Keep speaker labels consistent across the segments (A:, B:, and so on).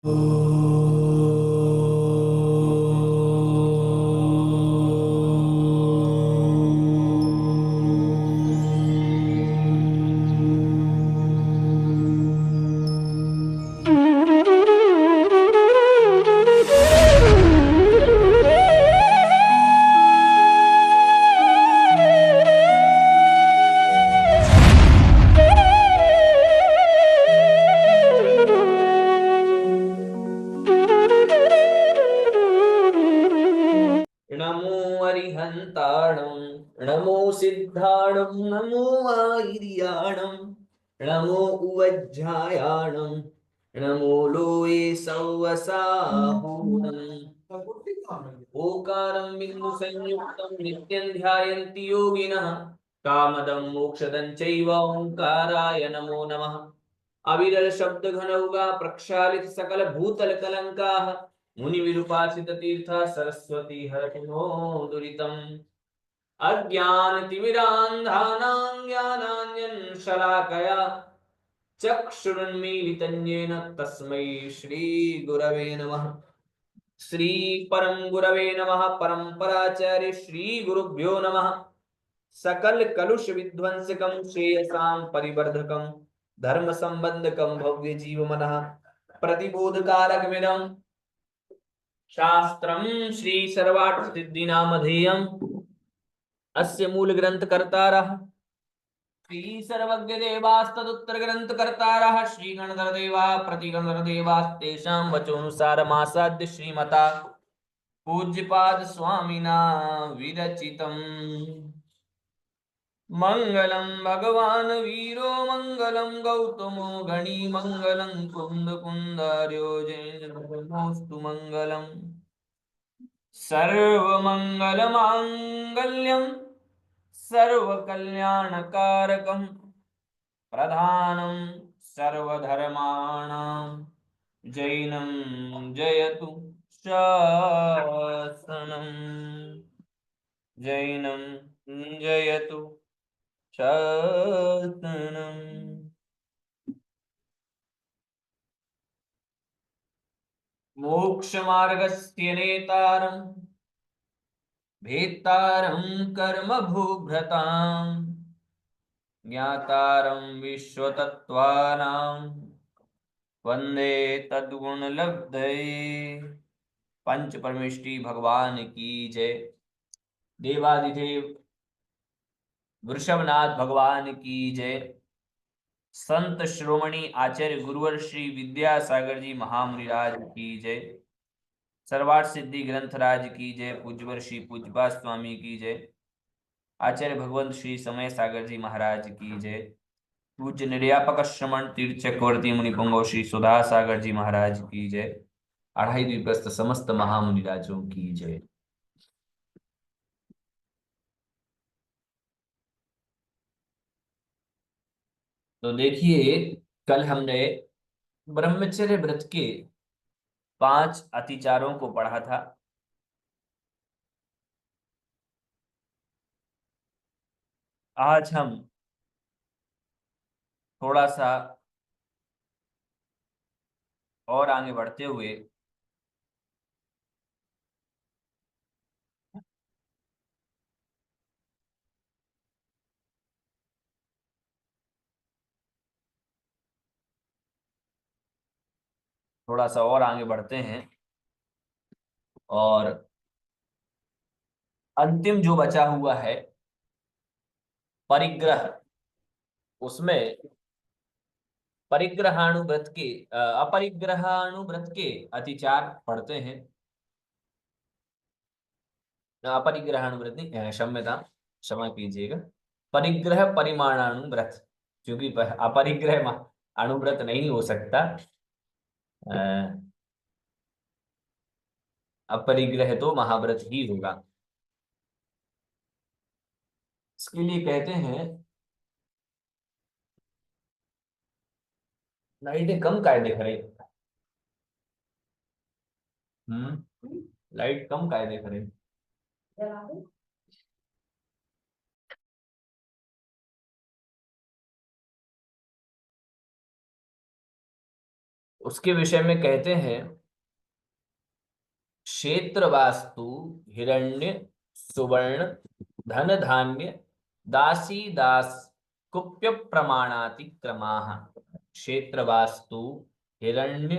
A: नमो अरिहंताणं नमो सिद्धाणं नमो वाईर्याणं नमो उवज्झायाणं नमो लोये सौवसाहूणम् ओकारं बिंदु संयुक्तं नित्यं ध्यायन्ति योगिनः कामदं मोक्षदं चैव ओंकाराय नमो नमः। अविरल शब्द घन उगा प्रक्षालित सकल भूतल कलंकाः मुनि विरूपासित तीर्थ सरस्वती हरतिनो दुरितम् अज्ञान तिमिरान्धानां ज्ञानाञ्जन शलाकया चक्षुरुन्मीलितं येन तस्मै श्री गुरवे नमः। श्री परम गुरवे नमः। परंपराचार्य श्री गुरुभ्यो नमः। सकल कलुष विध्वंसकं श्रेयसां परिवर्धकं धर्म संबंधकं भव्य जीवमनः प्रतिबोधकारकमिदं शास्त्रं श्री सर्वार्थ सिद्धिनामधेयम् अस्य मूल ग्रंथ कर्तारः श्री सर्वज्ञ देवास्तदुत्तर ग्रंथ कर्तारः श्री गणधर देवा प्रतिगणधर देवास्तेषां वचोनुसारमासाद्य श्रीमता पूज्यपाद स्वामिना विरचितम् मंगलम भगवान वीरो मंगलम गौतमो गणी मंगलम कुंद कुंदार्यो जैनस्तु मंगलम सर्वमंगल मांगल्यम सर्वकल्याणकारकम प्रधानम सर्वधर्माणां जैनम जयतु शासनम जैनम जयतु शासनम। मोक्षमार्गस्य नेतारं भेत्तारं कर्मभूभृतां ज्ञातारं विश्वतत्त्वानां वंदे तद्गुणलब्धये। पंच परमेष्टि भगवान की जय। देवादिदेव वृषभनाथ भगवान की जय। संत श्रोमणी आचार्य गुरुवर श्री विद्यासागर जी महामुनिराज की जय। सर्वार्थ सिद्धि ग्रंथराज की जय। पूज्यवर श्री पूज्यपाद स्वामी की जय। आचार्य भगवंत श्री समय सागर जी महाराज की जय। पूज्य निर्यापक श्रमण तीर्थ चक्रवर्ती मुनिपुंगव श्री सुधा सागर जी महाराज की जय। अढ़ाई द्वीपस्थ समस्त महामुनिराजों की जय। तो देखिए, कल हमने ब्रह्मचर्य व्रत के 5 अतिचारों को पढ़ा था। आज हम थोड़ा सा और आगे बढ़ते हुए आगे बढ़ते हैं और अंतिम जो बचा हुआ है परिग्रह, उसमें परिग्रहाणुव्रत के अपरिग्रहाणुव्रत के अतिचार पढ़ते हैं। अपरिग्रहाणुव्रत नहीं, क्षम्यता, क्षमा कीजिएगा, परिग्रह परिमाणाणुव्रत, क्योंकि अपरिग्रह अणुव्रत नहीं हो सकता। अपरिग्रह तो महाव्रत ही होगा। इसके लिए कहते हैं लाइटें कम कायदे करे। लाइट कम कायदे करे। उसके विषय में कहते हैं क्षेत्र वास्तु हिरण्य सुवर्ण धन धान्य दासी दास कुप्य प्रमाणातिक्रमाः। क्षेत्र वास्तु हिरण्य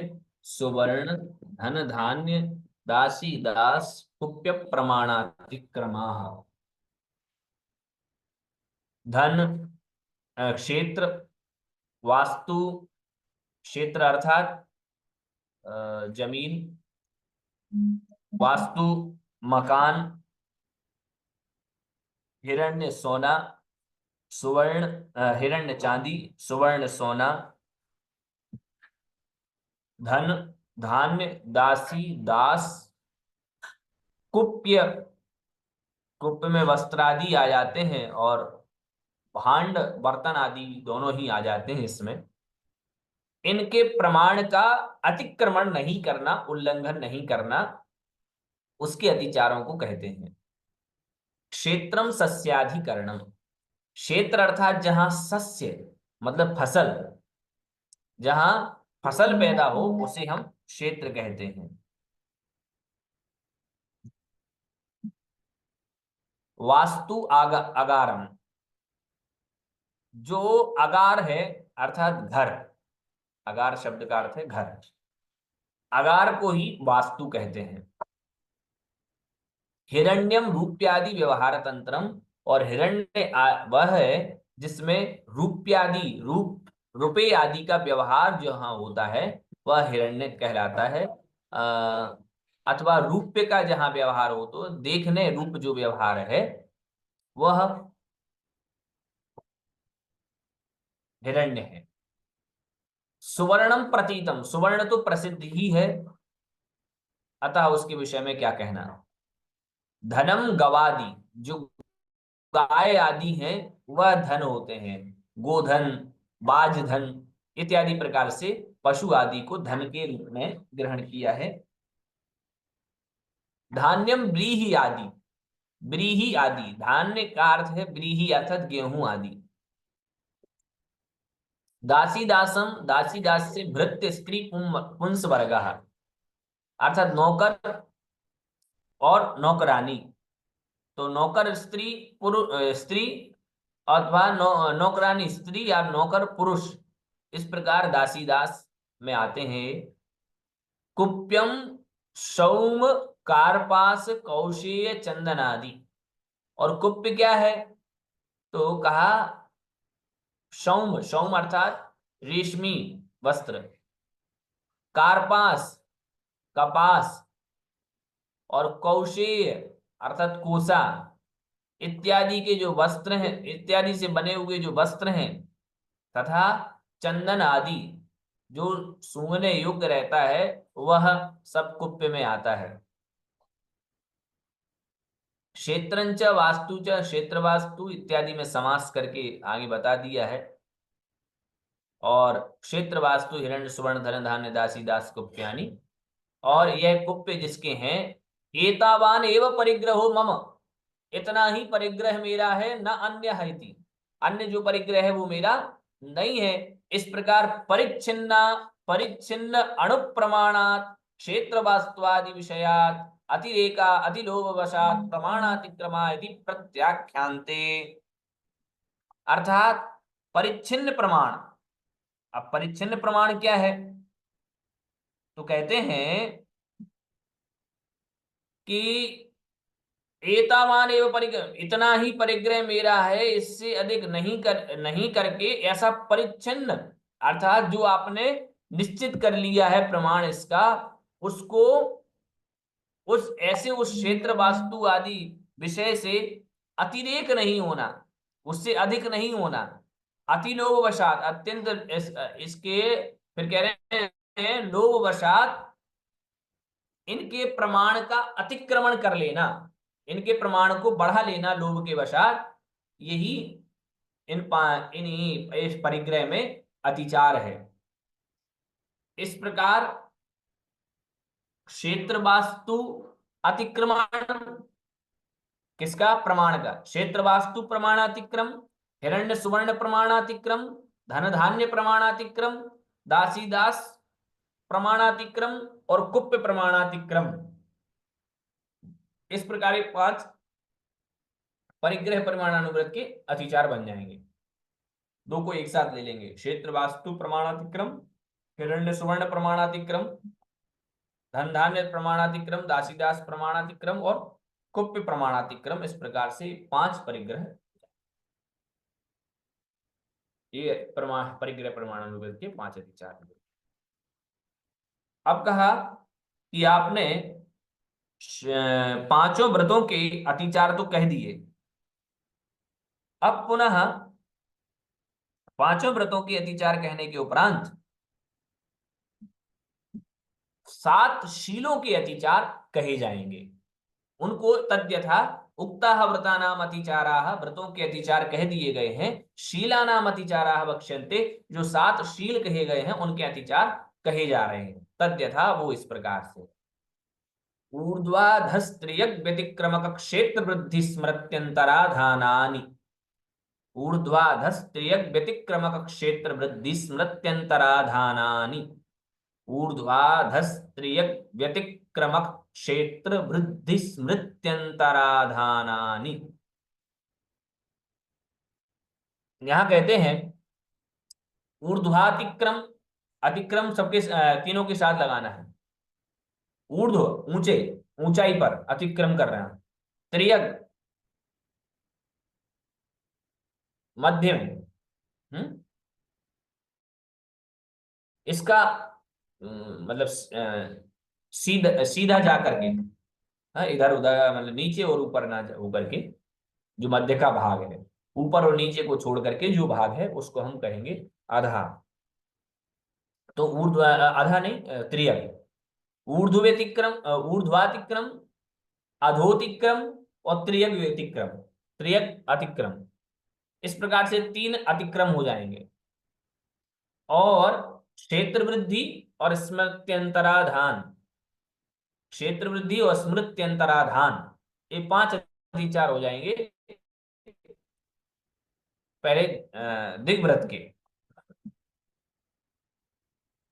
A: सुवर्ण धन धान्य दासी दास कुप्य प्रमाणातिक्रमाः। धन क्षेत्र, वास्तु क्षेत्र अर्थात जमीन, वास्तु मकान, हिरण्य सोना, सुवर्ण हिरण्य चांदी, सुवर्ण सोना, धन धान्य दासी दास, कुप्य, कुप्य में वस्त्र आदि आ जाते हैं और भांड बर्तन आदि दोनों ही आ जाते हैं इसमें। इनके प्रमाण का अतिक्रमण नहीं करना, उल्लंघन नहीं करना, उसके अतिचारों को कहते हैं। क्षेत्रम सस्याधिकरणम, क्षेत्र अर्थात जहां सस्य मतलब फसल, जहां फसल पैदा हो उसे हम क्षेत्र कहते हैं। वास्तु अगारम, जो अगार है अर्थात घर, अगार शब्द का अर्थ है घर, अगार को ही वास्तु कहते हैं। हिरण्यम रूप्यादि व्यवहार तंत्रम, और हिरण्य वह है जिसमें रूप्यादि रुपए आदि का व्यवहार जहां होता है वह हिरण्य कहलाता है। अथवा रूप्य का जहां व्यवहार हो तो देखने रूप जो व्यवहार है वह हिरण्य है। सुवर्णम प्रतीतम, सुवर्ण तो प्रसिद्ध ही है, अतः उसके विषय में क्या कहना। धनम गवादि, जो गाय आदि हैं वह धन होते हैं, गोधन बाज धन इत्यादि प्रकार से पशु आदि को धन के रूप में ग्रहण किया है। धान्यम व्रीहि आदि, व्रीहि आदि, धान्य का अर्थ है व्रीहि अर्थात गेहूं आदि। दासी दासम, दासी दास से भृत्य स्त्री पुंस वर्ग, अर्थात नौकर और नौकरानी। तो नौकर स्त्री स्त्री अथवा नौकरानी स्त्री या नौकर पुरुष, इस प्रकार दासी दास में आते हैं। कुप्यम सौम कार्पास कौशेय चंदन आदि, और कुप्य क्या है तो कहा सौम, सौम अर्थात रेशमी वस्त्र, कार्पास कपास, और कौशेय अर्थात कोसा इत्यादि के जो वस्त्र हैं, इत्यादि से बने हुए जो वस्त्र हैं, तथा चंदन आदि जो सूंघने योग्य रहता है वह सब कुप्य में आता है। क्षेत्रंच वास्तु च, क्षेत्र वास्तु इत्यादि में समास करके आगे बता दिया है। और क्षेत्र वास्तु हिरण्य सुवर्ण धन धान्य दासी दास कुप्यानि, और यह कुप्य जिसके हैं एतावान एव परिग्रहो मम, इतना ही परिग्रह मेरा है, न अन्य है, अन्य जो परिग्रह है वो मेरा नहीं है। इस प्रकार परिच्छिन्न अणुप्रमाणात क्षेत्र वास्तवादि विषयात अतिरेका अतिलोभवशात प्रमाणातिक्रमा यदि प्रत्याख्यांते, अर्थात परिच्छिन्न प्रमाण। अब परिच्छिन्न प्रमाण क्या है तो कहते हैं कि एतावान एवं परिग्रह, इतना ही परिग्रह मेरा है, इससे अधिक नहीं करके ऐसा परिच्छिन्न, अर्थात जो आपने निश्चित कर लिया है प्रमाण इसका, उसको उस क्षेत्र वास्तु आदि विषय से अतिरेक नहीं होना, उससे अधिक नहीं होना, अतिलोभवशात अत्यंत इसके, फिर कह रहे हैं लोभवशात इनके प्रमाण का अतिक्रमण कर लेना, इनके प्रमाण को बढ़ा लेना लोभ के वशात, यही इस परिग्रह में अतिचार है। इस प्रकार क्षेत्र वास्तु अतिक्रमण किसका, प्रमाण का, क्षेत्र वास्तु प्रमाणातिक्रम, हिरण्य सुवर्ण प्रमाणातिक्रम, धन धान्य प्रमाणातिक्रम, दासी दास प्रमाणातिक्रम और कुप्य प्रमाणातिक्रम, इस प्रकार 5 परिग्रह परिमाणानुव्रत के अतिचार बन जाएंगे। दो को एक साथ ले लेंगे, क्षेत्र वास्तु प्रमाणातिक्रम, हिरण्य सुवर्ण प्रमाणातिक्रम, धन धान्य प्रमाणातिक्रम, दासीदास प्रमाणातिक्रम और कुप्य प्रमाणातिक्रम। इस प्रकार से 5 परिग्रह, ये परिग्रह प्रमाणानुव्रत के 5 अतिचार। अब कहा कि आपने पांचों व्रतों के अतिचार तो कह दिए, अब पुनः पांचों व्रतों के अतिचार कहने के उपरांत 7 शीलों के अतिचार कहे जाएंगे। उनको तद्यथा उक्ताः व्रतानाम अतिचाराः, व्रतों के अतिचार कह दिए गए हैं, शीलानाम अतिचाराः वक्ष्यन्ते, जो 7 शील कहे गए हैं उनके अतिचार कहे जा रहे हैं। तद्यथा वो इस प्रकार से, ऊर्ध्वाधस्त्रियग व्यतिक्रमक क्षेत्र वृद्धि स्मृत्यंतराधानानि, ऊर्ध्वाधस्त्रियग व्यतिक्रमक क्षेत्र वृद्धि स्मृत्यंतराधानानि, ऊर्ध्वाधस्त्रियग व्यतिक्रमक क्षेत्र वृद्धि स्मृत्यंतराधानानि। यहां कहते हैं ऊर्ध्वातिक्रम, अतिक्रम सबके तीनों के साथ लगाना है। ऊर्ध्व ऊंचे, ऊंचाई पर अतिक्रम कर रहे हैं। त्रियग मध्यम, इसका मतलब सीधा सीधा जा करके, इधर उधर मतलब नीचे और ऊपर ना होकर के, जो मध्य का भाग है, ऊपर और नीचे को छोड़ करके जो भाग है उसको हम कहेंगे आधा। तो ऊर्ध्व आधा नहीं, त्रियग, ऊर्ध्व्यतिक्रम, ऊर्ध्वातिक्रम, अधोतिक्रम और त्रियग व्यतिक्रम, त्रियग अतिक्रम, इस प्रकार से 3 अतिक्रम हो जाएंगे। और क्षेत्र वृद्धि और स्मृत्यंतराधान, क्षेत्र वृद्धि और स्मृत्यंतराधान, ये 5 अतिचार हो जाएंगे पहले दिग्व्रत के।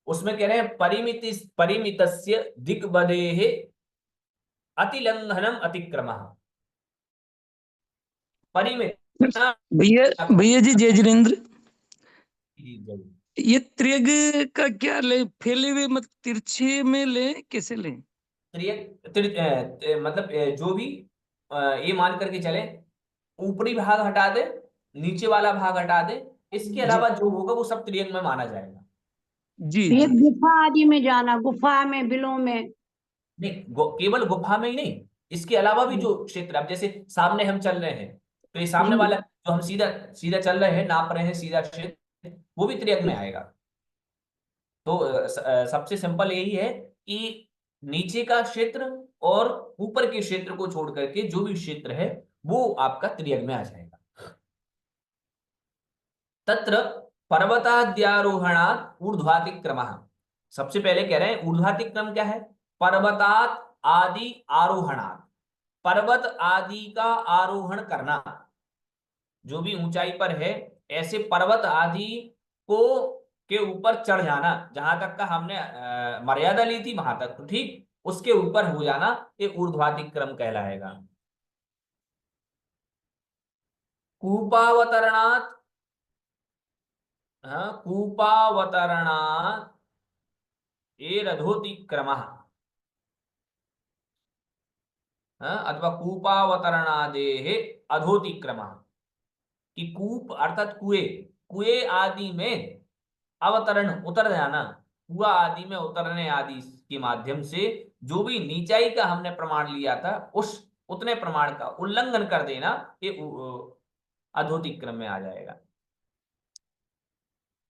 A: उसमें कह रहे हैं परिमितस्य दिग्वदेः अतिलंघनम अतिक्रमः। परिमित,
B: भैया भैया जी जय जिनेन्द्र,
A: जी
B: ये त्रियग का क्या ले, फैले हुए मत तिरछे में ले, कैसे ले?
A: मतलब जो भी ये मान करके चले, ऊपरी भाग हटा दे, नीचे वाला भाग हटा दे, इसके अलावा जो होगा वो सब त्रियग में माना जाएगा।
B: जी
C: ये
B: जी।
C: गुफा आदि में जाना, गुफा में, बिलों में
A: नहीं, केवल गुफा में ही नहीं, इसके अलावा भी जो क्षेत्र, अब जैसे सामने हम चल रहे हैं तो ये सामने वाला जो हम सीधा सीधा चल रहे हैं, नाप रहे हैं सीधा क्षेत्र, वो भी त्रियग में आएगा। तो सबसे सिंपल यही है कि नीचे का क्षेत्र और ऊपर के क्षेत्र को छोड़ करके जो भी क्षेत्र है वो आपका त्रियग में आ जाएगा। तत्र पर्वताद्यारोहणात् ऊर्ध्वातिक्रमः, सबसे पहले कह रहे हैं ऊर्ध्वातिक्रम क्या है? पर्वतात आदि आरोहणात्, पर्वत आदि का आरोहण करना, जो भी ऊंचाई पर है ऐसे पर्वत आदि को के ऊपर चढ़ जाना, जहां तक का हमने मर्यादा ली थी वहां तक, तो ठीक उसके ऊपर हो जाना, ये ऊर्ध्वातिक्रम कहलाएगा। कूपावतरणात्, कूपावतरणात् एरधोतिक्रमः, अथवा कूपावतरणादेः अधोतिक्रमः, कि कूप अर्थात कुएं, कुएं आदि में अवतरण उतर जाना, कुआ आदि में उतरने आदि के माध्यम से जो भी नीचाई का हमने प्रमाण लिया था उस उतने प्रमाण का उल्लंघन कर देना, ये अधोतिक्रम में आ जाएगा।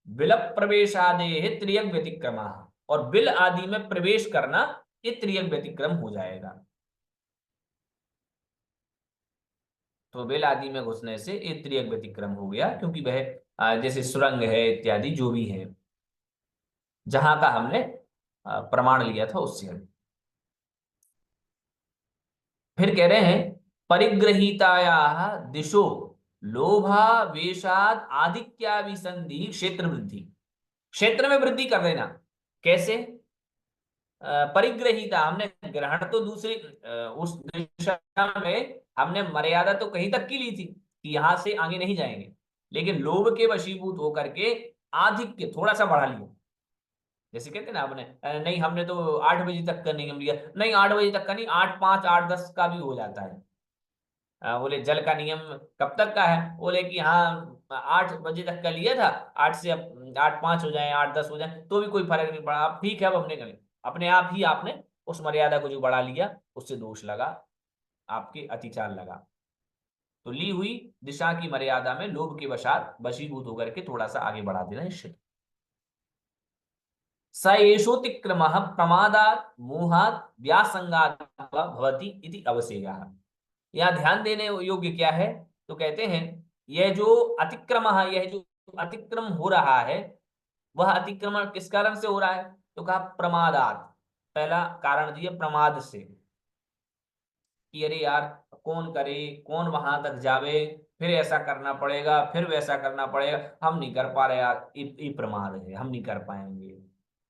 A: बिल प्रवेशादेः त्रियग व्यतिक्रमः, और बिल आदि में प्रवेश करना ये त्रियग व्यतिक्रम हो जाएगा। तो बिल आदि में घुसने से ये त्रियग व्यतिक्रम हो गया, क्योंकि वह जैसे सुरंग है इत्यादि जो भी है, जहां का हमने प्रमाण लिया था उससे। फिर कह रहे हैं परिग्रहीतायाः दिशो लोभावेशाद आधिक्याभिसंधि क्षेत्र वृद्धि, क्षेत्र में वृद्धि कर देना। कैसे? परिग्रहीता, हमने ग्रहण तो दूसरी उस दिशा में हमने मर्यादा तो कहीं तक की ली थी कि यहां से आगे नहीं जाएंगे, लेकिन लोभ के वशीभूत होकर के आधिक्य थोड़ा सा बढ़ा लिया। जैसे कहते हैं ना आपने नहीं हमने तो 8 बजे तक का नियम लिया, नहीं 8 बजे तक का नहीं, 8, 5, 8, 10 का भी हो जाता है। बोले जल का नियम कब तक का है, बोले कि हाँ 8 बजे तक का लिया था, 8 से अब 8, 5 हो जाए, 8, 10 हो जाए तो भी कोई फर्क नहीं पड़ा, अब ठीक है अब हमने कर अपने आप ही आपने उस मर्यादा को जो बढ़ा लिया उससे दोष लगा, आपके अतिचार लगा। तो ली हुई दिशा की मर्यादा में लोभ के वशात वशीभूत होकर के थोड़ा सा आगे बढ़ा देना निश्चित। स एषोतिक्रमः प्रमादात् मोहात् व्यासंगात् वा भवति इति अवसेयः। यहाँ ध्यान देने योग्य क्या है, तो कहते हैं यह जो अतिक्रम है, यह जो अतिक्रम हो रहा है, वह अतिक्रमण किस कारण से हो रहा है, तो कहा प्रमादात, पहला कारण दिया प्रमाद से कि अरे यार कौन करे, कौन वहां तक जावे, फिर ऐसा करना पड़ेगा, फिर वैसा करना पड़ेगा, हम नहीं कर पा रहे यार, ये प्रमाद है, हम नहीं कर पाएंगे,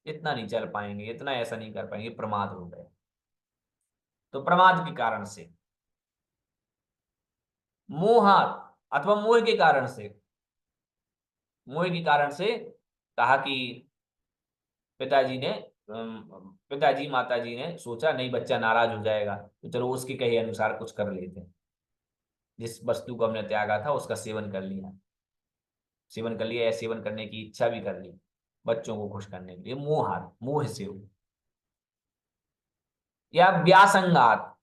A: इतना नहीं चल पाएंगे, इतना ऐसा नहीं कर पाएंगे, प्रमाद हो गए। तो प्रमाद के कारण से, मोहात अथवा मोह के कारण से, मोह के कारण से कहा कि पिताजी ने पिताजी माताजी ने सोचा नहीं बच्चा नाराज हो जाएगा, तो चलो उसके कहे अनुसार कुछ कर लेते हैं, जिस वस्तु को हमने त्यागा था उसका सेवन कर लिया, सेवन कर लिया या सेवन करने की इच्छा भी कर ली बच्चों को खुश करने के लिए, मोहात मोह से हो, या व्यासंगात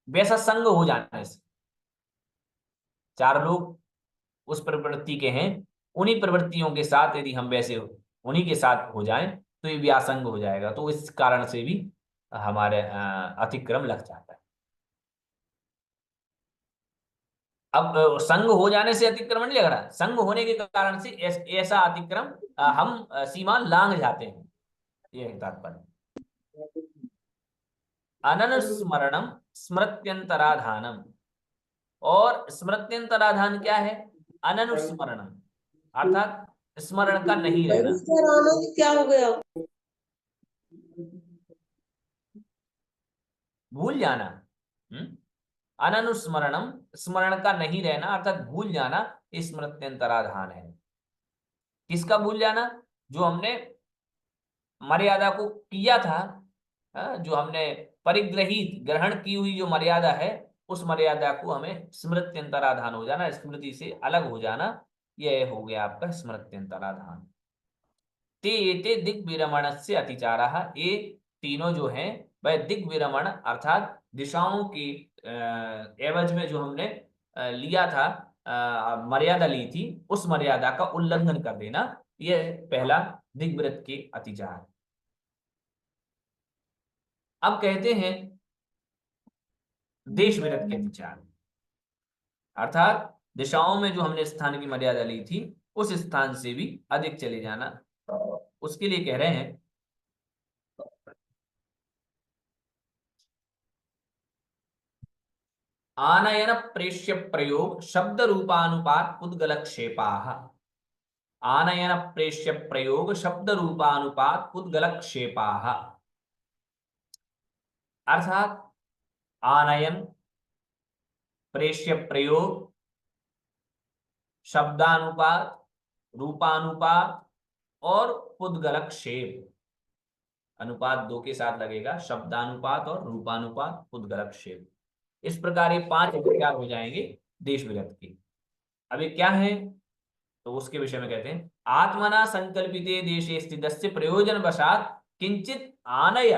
A: वैसा संग हो जाने से, चार लोग उस प्रवृत्ति के हैं, उन्हीं प्रवृत्तियों के साथ यदि हम वैसे उन्हीं के साथ हो जाएं तो ये व्यासंग हो जाएगा, तो इस कारण से भी हमारे अतिक्रम लग जाता है। अब संग हो जाने से अतिक्रमण नहीं लग रहा, संग होने के कारण से ऐसा अतिक्रम हम सीमा लांघ जाते हैं, यह तात्पर्य। अननुस्मरणम स्मृत्यंतराधानम, और स्मृत्यंतराधान क्या है, अननुस्मरणम अर्थात स्मरण का नहीं रहना,
D: क्या हो गया,
A: भूल जाना। अननुस्मरणम स्मरण का नहीं रहना अर्थात भूल जाना, स्मृत्यंतराधान है। किसका भूल जाना, जो हमने मर्यादा को किया था, जो हमने परिग्रहित ग्रहण की हुई जो मर्यादा है, उस मर्यादा को हमें स्मृत्यंतराधान हो जाना, स्मृति से अलग हो जाना, यह हो गया आपका स्मृत्यंतराधान। ते दिग्विरमण से अतिचारा, ये तीनों जो हैं वह दिग्विरमण अर्थात दिशाओं की एवज में जो हमने लिया था, मर्यादा ली थी, उस मर्यादा का उल्लंघन कर देना, यह पहला दिग्व्रत के अतिचार। अब कहते हैं देश विरत के अतिचार, अर्थात दिशाओं में जो हमने स्थान की मर्यादा ली थी उस स्थान से भी अधिक चले जाना, उसके लिए कह रहे हैं आनयन प्रेष्य प्रयोग शब्द रूपानुपात पुद्गलक्षेपाः। आनयन प्रेष्य प्रयोग शब्द रूपानुपात पुद्गलक्षेपाः, अर्थात आनयन प्रेष्य प्रयोग शब्दानुपात रूपानुपात और पुद्गलक्षेप, अनुपात दो के साथ लगेगा, शब्दानुपात और रूपानुपात पुद्गलक्षेप, इस प्रकार ये 5 प्रकार हो जाएंगे देश विरत के। अभी क्या है, तो उसके विषय में कहते हैं आत्मना संकल्पिते देशे स्थितस्य प्रयोजन वशात किंचित आनय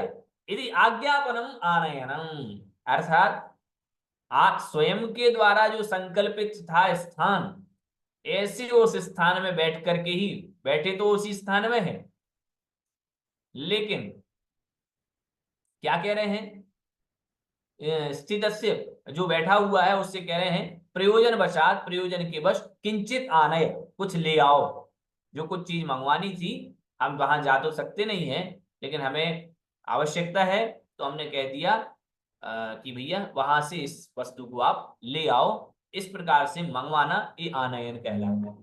A: यदि आज्ञापनम आनयनम, अर्थात आप स्वयं के द्वारा जो संकल्पित था स्थान, ऐसे उस स्थान में बैठ करके ही, बैठे तो उसी स्थान में है, लेकिन क्या कह रहे हैं, स्थितस्य जो बैठा हुआ है उससे कह रहे हैं प्रयोजन वशात, प्रयोजन के वश किंचित आनय कुछ ले आओ, जो कुछ चीज मंगवानी थी, हम वहां जा तो सकते नहीं है लेकिन हमें आवश्यकता है, तो हमने कह दिया कि भैया वहां से इस वस्तु को आप ले आओ, इस प्रकार से मंगवाना ये आनयन कहलाता है।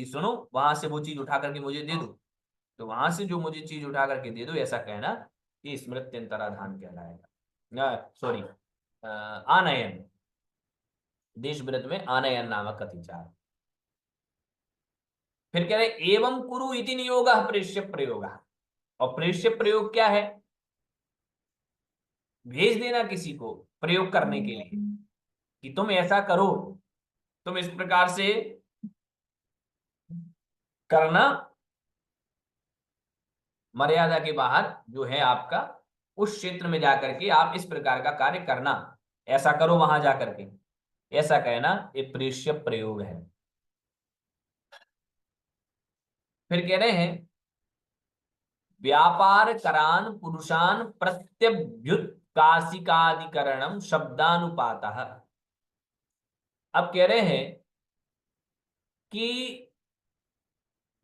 A: सुनो वहां से वो चीज उठा करके मुझे दे दो, तो वहां से जो मुझे चीज उठा करके दे दो, ऐसा कहना, ये स्मृत्यंतराधान कहलाएगा। सॉरी, आनयन, देश व्रत में आनयन नामक अतिचार। फिर कह रहे एवं कुरु इति नियोग प्रेष्य प्रयोग। और प्रेष्य प्रयोग क्या है? भेज देना किसी को प्रयोग करने के लिए कि तुम ऐसा करो, तुम इस प्रकार से करना, मर्यादा के बाहर जो है आपका, उस क्षेत्र में जाकर के आप इस प्रकार का कार्य करना, ऐसा करो वहां जाकर के, ऐसा कहना ये प्रेष्य प्रयोग है। फिर कह रहे हैं व्यापार करान पुरुषान प्रत्यभ्युत काशिकाधिकरणम शब्दानुपातः। अब कह रहे हैं कि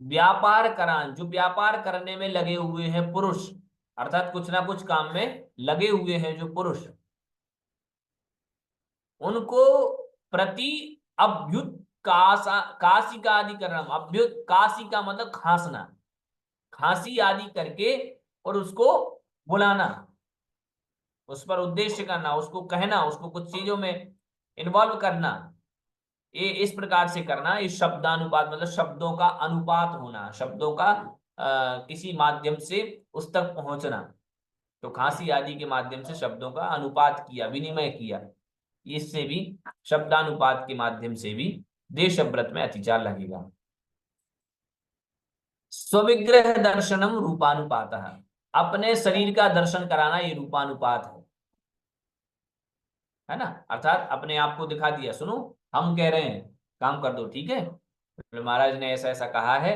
A: व्यापार करान, जो व्यापार करने में लगे हुए हैं पुरुष, अर्थात कुछ ना कुछ काम में लगे हुए हैं जो पुरुष, उनको प्रति अभ्युत काशिकाधिकरणम, अभ्युत काशी का मतलब खांसना, खांसी आदि करके और उसको बुलाना, उस पर उद्देश्य करना, उसको कहना, उसको कुछ चीजों में इन्वॉल्व करना, ये इस प्रकार से करना। इस शब्दानुपात मतलब शब्दों का अनुपात होना, शब्दों का किसी माध्यम से उस तक पहुंचना। तो खांसी आदि के माध्यम से शब्दों का अनुपात किया, विनिमय किया, इससे भी शब्दानुपात के माध्यम से भी देश व्रत में अतिचार लगेगा। स्वविग्रह दर्शनम रूपानुपात, अपने शरीर का दर्शन कराना, ये रूपानुपात है ना। अर्थात अपने आप को दिखा दिया, सुनो हम कह रहे हैं काम कर दो, ठीक है, तो महाराज ने ऐसा ऐसा कहा है,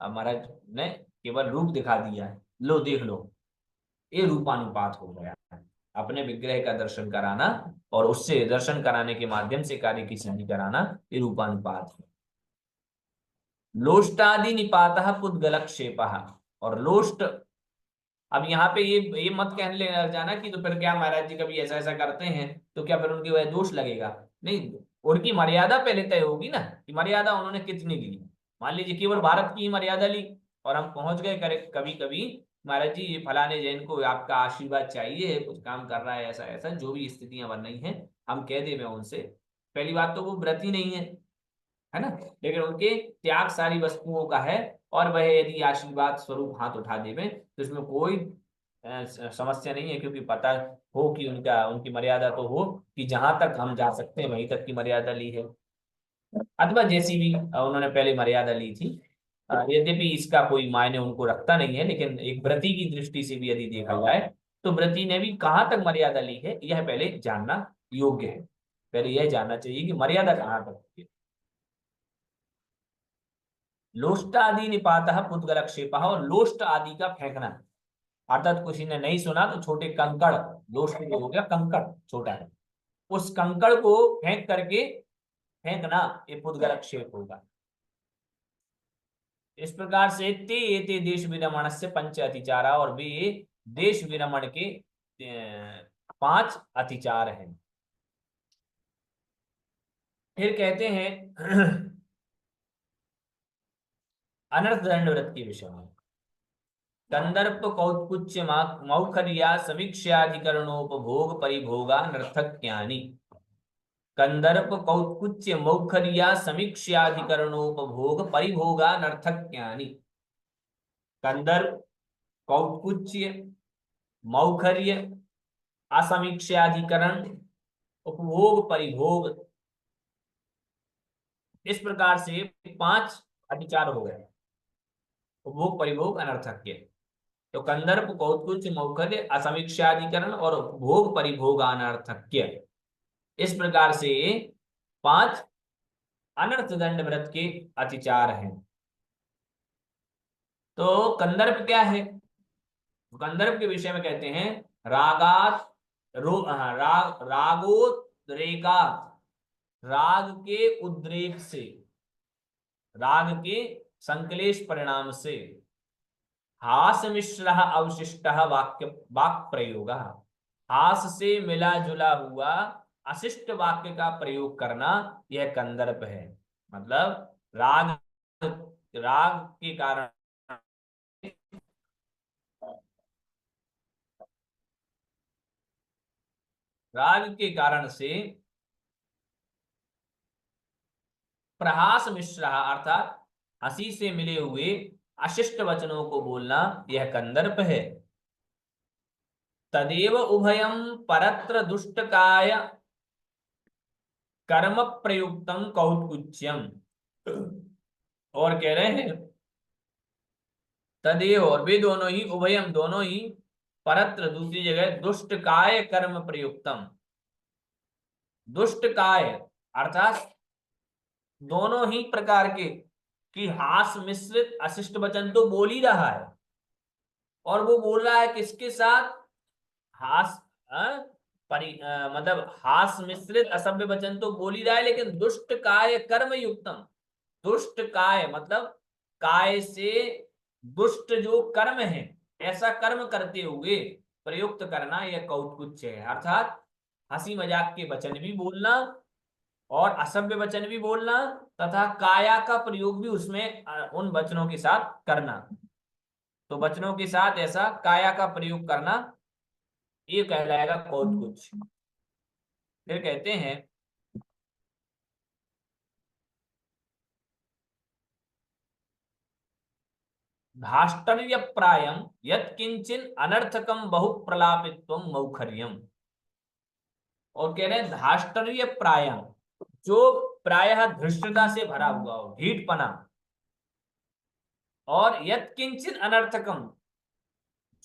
A: अब महाराज ने केवल रूप दिखा दिया है, लो देख लो, ये रूपानुपात हो गया। अपने विग्रह का दर्शन कराना और उससे दर्शन कराने के माध्यम से कार्य की सिद्धि कराना, ये रूपानुपात है। लोष्टादि निपातः पुद्गलक्षेपः, और लोष्ट, अब यहाँ पे ये मत कहने लग जाना कि तो फिर क्या महाराज जी कभी ऐसा ऐसा करते हैं तो क्या फिर उनकी वजह दोष लगेगा? नहीं, उनकी मर्यादा पहले तय होगी ना, कि मर्यादा उन्होंने कितनी ली। मान लीजिए केवल भारत की मर्यादा ली और हम पहुंच गए करे कभी कभी, महाराज जी ये फलाने जैन को आपका आशीर्वाद चाहिए, कुछ काम कर रहा है, ऐसा ऐसा जो भी स्थितियां बन रही हैं, हम कह देवे उनसे, पहली बात तो वो व्रती नहीं है ना, लेकिन उनके त्याग सारी वस्तुओं का है, और वह यदि आशीर्वाद स्वरूप हाथ उठा देवे तो इसमें कोई समस्या नहीं है, क्योंकि पता हो कि उनकी मर्यादा तो हो कि जहां तक हम जा सकते हैं वहीं तक की मर्यादा ली है, अथवा जैसी भी उन्होंने पहले मर्यादा ली थी। यद्यपि इसका कोई मायने उनको रखता नहीं है, लेकिन एक व्रती की दृष्टि से भी यदि देखा जाए तो व्रती ने भी कहाँ तक मर्यादा ली है यह पहले जानना योग्य है। पहले यह जानना चाहिए कि मर्यादा कहाँ तक है। लोष्ट आदि निपातः पुद्गलक्षेपः, और लोष्ट आदि का फेंकना, अर्थात किसी ने नहीं सुना तो छोटे कंकड़, लोष्ट हो गया कंकड़ छोटा है, उस कंकड़ को फेंक करके फेंकना, ये पुद्गलक्षेप होगा। इस प्रकार से ते एते देश विरमण से पंच अतिचारा, और वे देश विरमण के 5 अतिचार हैं। फिर कहते हैं अनर्थ दंड व्रत के विषय में, कंदर्प कौत्कुच्य मौखर्या समीक्षाधिकरणोपभोग परिभोगा नर्थक्यानि। कंदर्प कौत्कुच्य मौखर्या समीक्षाधिकरणोपभोग परिभोगा नर्थक्यानि। कंदर्प, कौत्कुच्य, मौखर्य, असमीक्षाधिकरण, उपभोग, परिभोग, इस प्रकार से 5 अतिचार हो गए। उपभोग, परिभोग, अनर्थक्य। तो कंदर्प, कौत्कुच्य, मौखर्य, असमीक्षाधिकरण और उपभोग, परिभोग, अनर्थक्य, इस प्रकार से 5 अनर्थ दंड व्रत के अतिचार हैं। तो कंदर्प क्या है? कंदर्प के विषय में कहते हैं रागात रागोद्रेकात, राग के उद्रेक से, राग के संकलेश परिणाम से, हास मिश्र अवशिष्ट वाक्य वाक् प्रयोग, हास से मिला जुला हुआ अशिष्ट वाक्य का प्रयोग करना, यह कंदर्प है। मतलब राग, राग के कारण राग के कारण से प्रहास मिश्र अर्थात हंसी से मिले हुए अशिष्ट वचनों को बोलना यह कंदर्प है। तदेव उभयम परत्र दुष्टकाय कर्म प्रयुक्तम कौत्कुच्यम। और कह रहे हैं तदेव, और वे दोनों ही, उभयम दोनों ही, परत्र दूसरी जगह, दुष्ट काय कर्म प्रयुक्तम, दुष्ट काय अर्थात दोनों ही प्रकार के कि हास मिश्रित अशिष्ट वचन तो बोल ही रहा है, और वो बोल रहा है किसके साथ? हास मतलब हास मिश्रित असभ्य वचन तो बोल ही रहा है, लेकिन दुष्ट काय कर्म युक्तम, दुष्ट काय मतलब काय से दुष्ट जो कर्म है ऐसा कर्म करते हुए प्रयुक्त करना यह कौत्कुच्य है। अर्थात हंसी मजाक के वचन भी बोलना और असभ्य वचन भी बोलना तथा काया का प्रयोग भी उसमें उन वचनों के साथ करना। तो वचनों के साथ ऐसा काया का प्रयोग करना ये कहलाएगा कौत्कुच्य। फिर कहते हैं धाष्टर्य प्रायम यत्किंचिन अनर्थकम बहु प्रलापित्वम मौखर्यम। और कह रहे हैं धाष्टर्य प्रायम, जो प्रायः धृष्टता से भरा हुआ हो, ढीठपना, और यत्किंचिन अनर्थकम,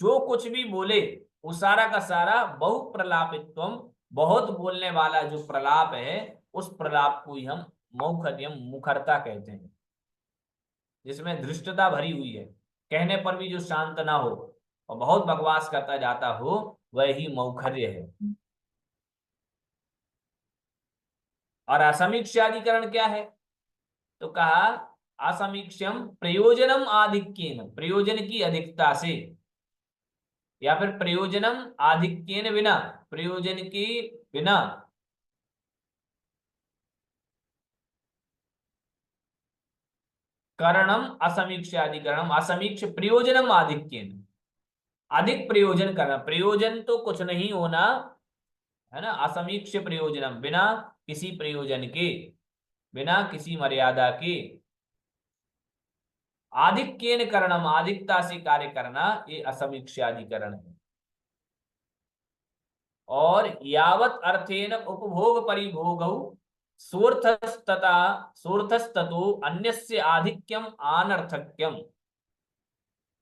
A: जो कुछ भी बोले वो सारा का सारा बहु प्रलापित्वम, बहुत बोलने वाला जो प्रलाप है उस प्रलाप को ही हम मौखर्यम, मुखरता कहते हैं, जिसमें धृष्टता भरी हुई है, कहने पर भी जो शांत ना हो और बहुत बकवास करता जाता हो वह ही मौखर्य है। और असमीक्षाधिकरण क्या है? तो कहा असमीक्षम प्रयोजनम आधिक्येन, प्रयोजन की अधिकता से, या फिर प्रयोजनम आधिक्येन बिना, प्रयोजन के बिना, करणम असमीक्षाधिकरणम, असमीक्ष प्रयोजनम आधिक्येन, अधिक प्रयोजन करना, प्रयोजन तो कुछ नहीं होना है ना, असमीक्ष प्रयोजनम, बिना किसी प्रयोजन के, बिना किसी मर्यादा के, आधिक्येन करणम, अधिकता से कार्य करना, ये असमीक्षाधिकरण है। और यावत अर्थेन उपभोग परिभोगौ सोर्थस्तता सोर्थस्ततो अन्यस्य आधिक्यम अनर्थक्यम।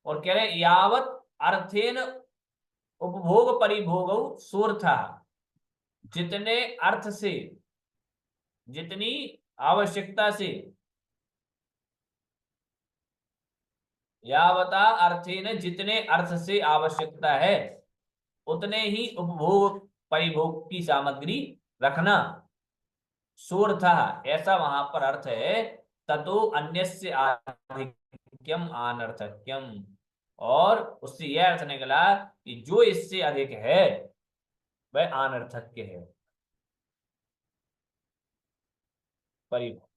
A: और कह रहे यावत अर्थेन उपभोग परिभोगौ सोर्थ, जितने अर्थ से, जितनी आवश्यकता से, यावता अर्थेन जितने अर्थ से आवश्यकता है उतने ही उपभोग परिभोग की सामग्री रखना, सोर्थ ऐसा वहां पर अर्थ है, ततो अन्यस्य आधिक्यम अनर्थक्यम, और उससे यह अर्थ निकला कि जो इससे अधिक है वह अनर्थक्य है, परिभोग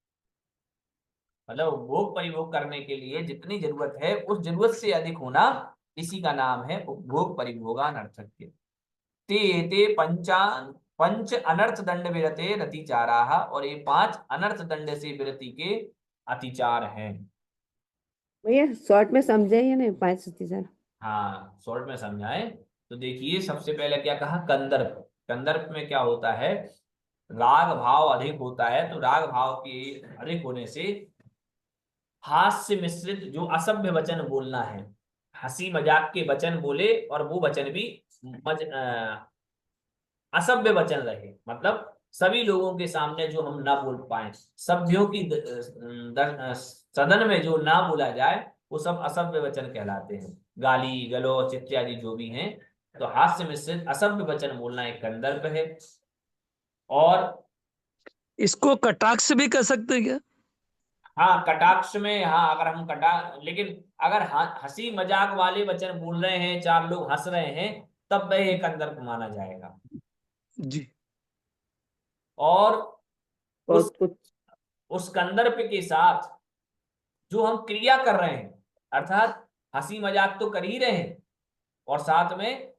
A: मतलब उपभोग परिभोग करने के लिए जितनी जरूरत है उस जरूरत से अधिक होना, इसी का नाम है उपभोग परिभोगानर्थक्य। ते ते पंच अनर्थ दंड विरते रतिचाराः, और ये 5 अनर्थ दंड से विरति के अतिचार हैं।
D: भैया शॉर्ट में समझे या नहीं? 5 अतिचार।
A: हाँ शॉर्ट में समझाएं तो देखिए, सबसे पहले क्या कहा? कंदर्प। कंदर्प में क्या होता है? राग भाव अधिक होता है, तो राग भाव के अधिक होने से हास्य मिश्रित जो असभ्य वचन बोलना है, हंसी मजाक के वचन बोले और वो वचन भी असभ्य वचन रहे, मतलब सभी लोगों के सामने जो हम ना बोल पाए, सभ्यों की सदन में जो ना बोला जाए वो सब असभ्य वचन कहलाते हैं, गाली गलौच इत्यादि जो भी हैं। तो हास्य मिश्रित असभ्य वचन बोलना एक कंदर्प है। और
B: इसको कटाक्ष भी कह सकते हैं क्या?
A: हाँ कटाक्ष में, हाँ अगर हम लेकिन अगर हंसी मजाक वाले वचन बोल रहे हैं, 4 लोग हंस रहे हैं, तब वह एक कंदर्प माना जाएगा।
B: जी।
A: और उस
D: कुछ
A: उस कंदर्प के साथ जो हम क्रिया कर रहे हैं, अर्थात हंसी मजाक तो कर ही रहे हैं और साथ में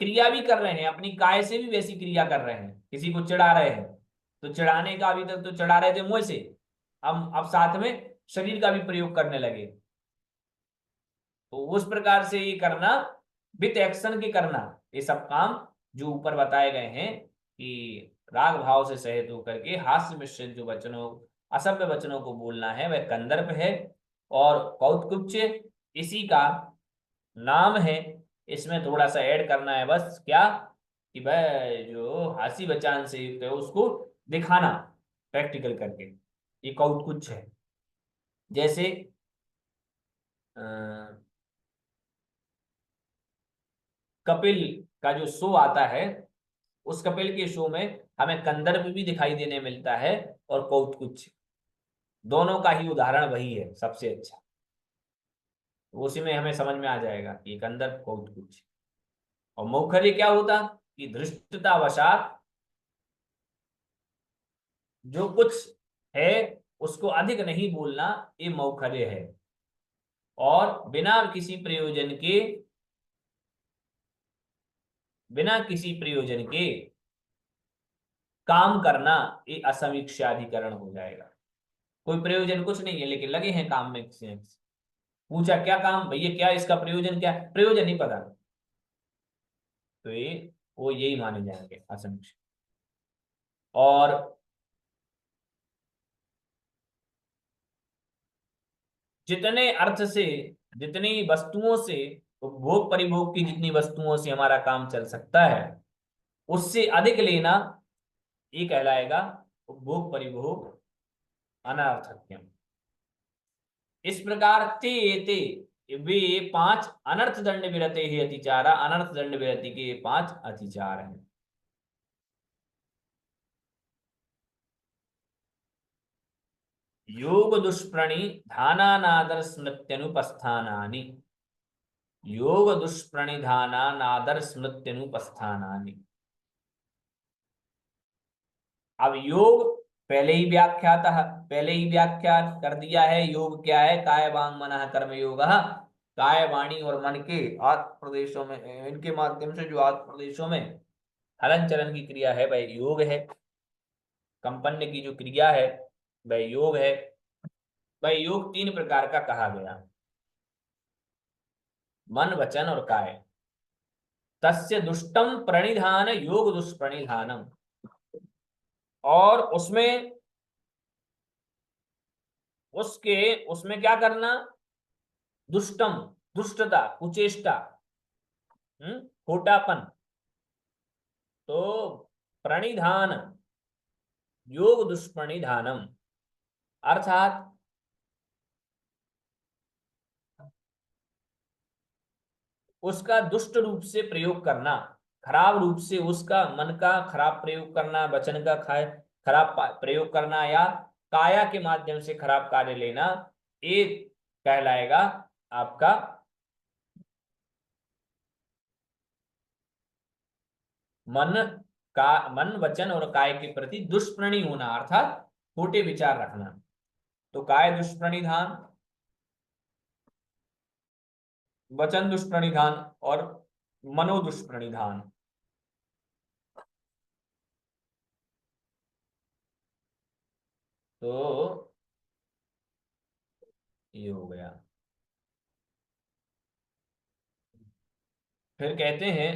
A: क्रिया भी कर रहे हैं, अपनी काय से भी वैसी क्रिया कर रहे हैं, किसी को चिढ़ा रहे हैं तो चिढ़ाने का, अभी तक तो चिढ़ा रहे थे मुंह से, अब साथ में शरीर का भी प्रयोग करने लगे। तो उस प्रकार से ये करना, विथ एक्शन के करना, ये सब काम जो ऊपर बताए गए हैं कि राग भाव से सहित होकर के हास्य मिश्रित जो वचनों, असभ्य वचनों को बोलना है, वह कंदर्प है। और कौतकुब्ज इसी का नाम है। इसमें थोड़ा सा ऐड करना है बस, क्या कि वह जो हास्य वचन से युक्त है उसको दिखाना प्रैक्टिकल करके, ये कौतकुब्ज है। जैसे कपिल का जो शो आता है, उस कपिल के शो में हमें कंदर्प भी दिखाई देने मिलता है और कौतकुब्ज, दोनों का ही उदाहरण वही है सबसे अच्छा। उसी में हमें समझ में आ जाएगा कि कंदर्प कौतकुब्ज। और मौखर्य क्या होता कि धृष्टतावशात जो कुछ है उसको अधिक नहीं बोलना, ये मौखर्य है। और बिना किसी प्रयोजन के काम करना, ये असमीक्षाधिकरण हो जाएगा। कोई प्रयोजन कुछ नहीं है लेकिन लगे हैं काम में, किसी ने पूछा क्या काम भैया, क्या इसका प्रयोजन, क्या प्रयोजन नहीं पता, तो ये वो यही माने जाएंगे असमीक्षा। और जितने अर्थ से, जितनी वस्तुओं से, उपभोग परिभोग की जितनी वस्तुओं से हमारा काम चल सकता है, उससे अधिक लेना, ये कहलाएगा उपभोग परिभोग अनर्थक्यम। इस प्रकार ते वे 5 अनर्थ दंड विरते ही अतिचारा, अनर्थ दंड विरति के 5 अतिचार हैं। योग दुष्प्रणि धानानादर स्मृत्यनुपस्थानानि, योग दुष्प्रणिधानानादर स्मृत्यनुपस्थानानि। अब योग पहले ही व्याख्या कर दिया है। योग क्या है? काय वांग मनः कर्म योगः, काय वाणी और मन के आत्म प्रदेशों में, इनके माध्यम से जो आत्म प्रदेशों में हलन चलन की क्रिया है वह योग है। कंपन्य की जो क्रिया है वह योग है। वह योग 3 प्रकार का कहा गया, मन वचन और काय। तस्य दुष्टम प्रणिधान योग दुष्प्रणिधानम। और उसमें क्या करना? दुष्टम, दुष्टता, कुचेष्टा, खोटापन। तो प्रणिधान, योग दुष्प्रणिधानम, अर्थात उसका दुष्ट रूप से प्रयोग करना, खराब रूप से उसका मन का खराब प्रयोग करना, वचन का खराब प्रयोग करना, या काया के माध्यम से खराब कार्य लेना, ये कहलाएगा आपका मन वचन और काय के प्रति दुष्प्रणी होना, अर्थात खोटे विचार रखना। तो काय दुष्प्रणिधान, वचन दुष्प्रणिधान और मनो दुष्प्रणिधान। तो ये हो गया। फिर कहते हैं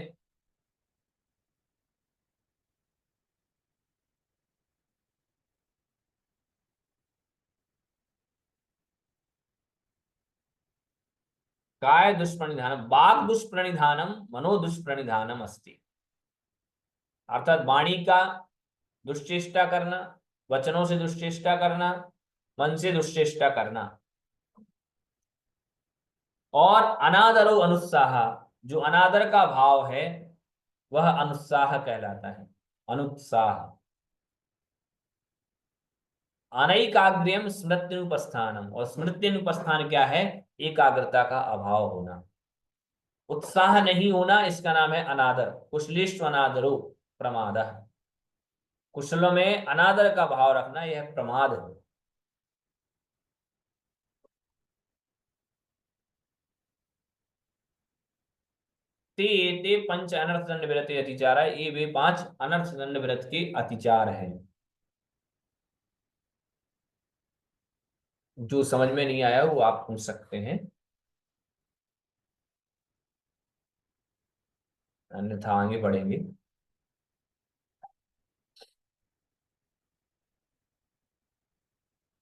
A: काय दुष्प्रणिधानम वाग दुष्प्रणिधानम मनो दुष्प्रणिधानम अस्ति। अर्थात वाणी का दुष्चेष्टा करना, वचनों से दुष्चेष्टा करना, मन से दुष्चेष्टा करना। और अनादरो अनुत्साह, जो अनादर का भाव है वह अनुत्साह कहलाता है, अनुत्साह। अनैकाग्र्यम स्मृत्युपस्थानम, और स्मृत्युपस्थान क्या है? एकाग्रता का अभाव होना, उत्साह नहीं होना, इसका नाम है अनादर। कुशलेष्व अनादरो प्रमाद, कुशलों में अनादर का भाव रखना यह प्रमाद है। ते एते पंच अनर्थ दंड विरते अतिचार है, ये वे 5 अनर्थ दंड विरत के अतिचार हैं। जो समझ में नहीं आया वो आप पूछ सकते हैं, अन्यथा आगे बढ़ेंगे।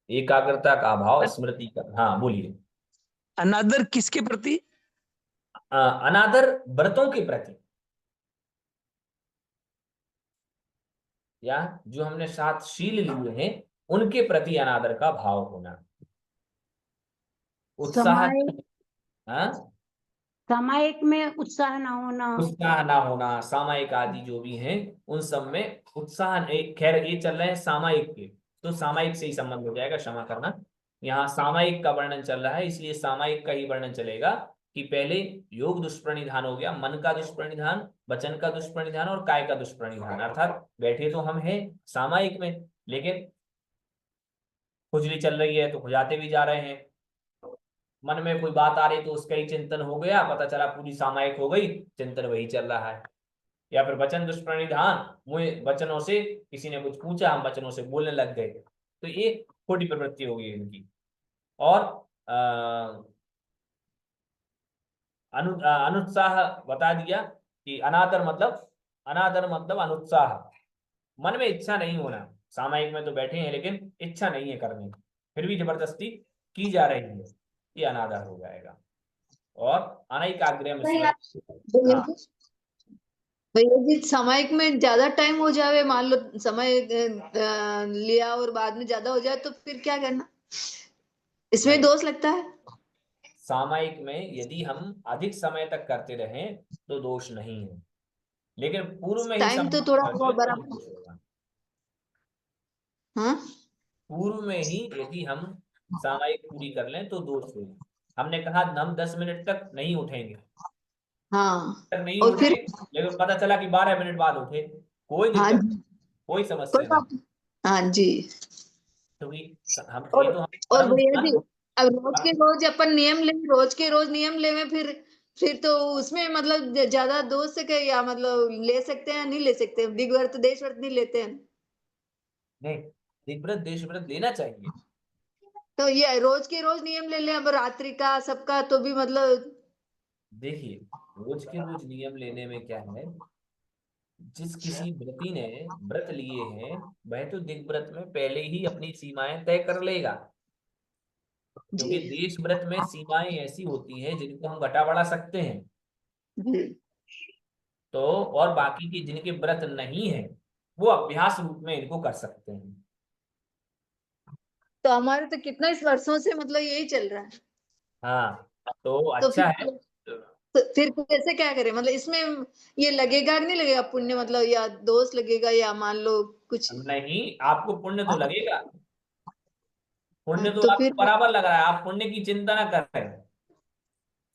A: एकाग्रता का अभाव, स्मृति का, हाँ बोलिए।
B: अनादर किसके प्रति?
A: अनादर व्रतों के प्रति, या जो हमने 7 शील लिए हैं उनके प्रति अनादर का भाव होना। उत्साह,
C: सामायिक
A: हाँ,
C: सामायिक में उत्साह ना होना,
A: उत्साह ना होना, सामायिक आदि जो भी हैं उन सब में उत्साह नहीं। खैर ये चल रहे हैं सामायिक के, तो सामायिक से ही संबंध हो जाएगा, क्षमा करना। यहाँ सामायिक का वर्णन चल रहा है, इसलिए सामायिक का ही वर्णन चलेगा कि पहले योग दुष्प्रणिधान हो गया, मन का दुष्प्रणिधान, वचन का दुष्प्रणिधान और काय का दुष्प्रणिधान। अर्थात बैठे तो हम हैं सामायिक में, लेकिन खुजली चल रही है तो खुजाते भी जा रहे हैं, मन में कोई बात आ रही तो उसका ही चिंतन हो गया, पता चला पूरी सामायिक हो गई, चिंतन वही चल रहा है। या फिर वचन दुष्प्रणिधान, मुझे वचनों से किसी ने कुछ पूछा, हम वचनों से बोलने लग गए, तो ये खोटी प्रवृत्ति होगी इनकी। और अनुत्साह बता दिया कि अनादर मतलब अनुत्साह, मन में इच्छा नहीं होना। सामायिक में तो बैठे हैं लेकिन इच्छा नहीं है करने की, फिर भी जबरदस्ती की जा रही है, ये अनादर हो जाएगा। और अनैकाग्र्यम
E: भैया जी सामायिक में ज्यादा टाइम हो जावे, मान लो समय लिया और बाद में ज्यादा हो जाए तो फिर क्या करना, इसमें दोष लगता है?
A: सामायिक में यदि हम अधिक समय तक करते रहें तो दोष नहीं है, लेकिन पूर्व में ही
E: टाइम तो थोड़ा बहुत बराबर।
A: दोष होगा।
E: हाँ,
A: पूर्व में ही यदि हम सामायिक पूरी कर लें तो दोष होगा। हमने कहा हम 10 मिनट तक नहीं उठेंगे,
E: हाँ,
A: तक नहीं
E: और
A: उठे,
E: फिर
A: लेकिन पता चला कि 12 मिनट बाद उठे, कोई
E: हाँ
A: दिक्कत,
E: जी,
A: कोई
E: कोई
A: समस्या नहीं,
E: बात, हाँ जी।
A: क्योंकि हम
E: और
A: ये तो हम
E: और
A: कर्म
E: भैया
A: ध्यान,
E: जी अब रोज के रोज अपन नियम ले, रोज के रोज नियम ले में फिर तो उसमें मतलब ज्यादा दोष से क्या, या मतलब ले सकते हैं या नहीं ले सकते? दिग्व्रत देश व्रत नहीं लेते हैं
A: नहीं, दिग्व्रत देश व्रत लेना चाहिए।
E: तो ये रोज के रोज नियम ले लें, अब रात्रि का सबका तो भी मतलब।
A: देखिए, रोज के रोज नियम लेने में क्या है, जिस किसी व्रती ने व्रत लिए हैं वह तो दिग्व्रत में पहले ही अपनी सीमाएं तय कर लेगा,
E: जी
A: क्योंकि देश व्रत में सीमाएं ऐसी होती हैं जिनको हम घटा बढ़ा सकते हैं।
E: जी।
A: तो और बाकी की जिनके व्रत नहीं है वो अभ्यास रूप में इनको कर सकते हैं।
E: तो हमारे तो कितना इस वर्षों से मतलब यही चल रहा है,
A: हाँ, तो
E: तो
A: अच्छा है।
E: फिर कैसे क्या करें, मतलब इसमें ये लगेगा कि नहीं लगेगा पुण्य, मतलब या दोष लगेगा, या मान लो कुछ?
A: नहीं, आपको पुण्य तो लगेगा, पुण्य तो
E: तो फिर
A: आपको बराबर लग रहा है, आप पुण्य की चिंता ना कर रहे हैं।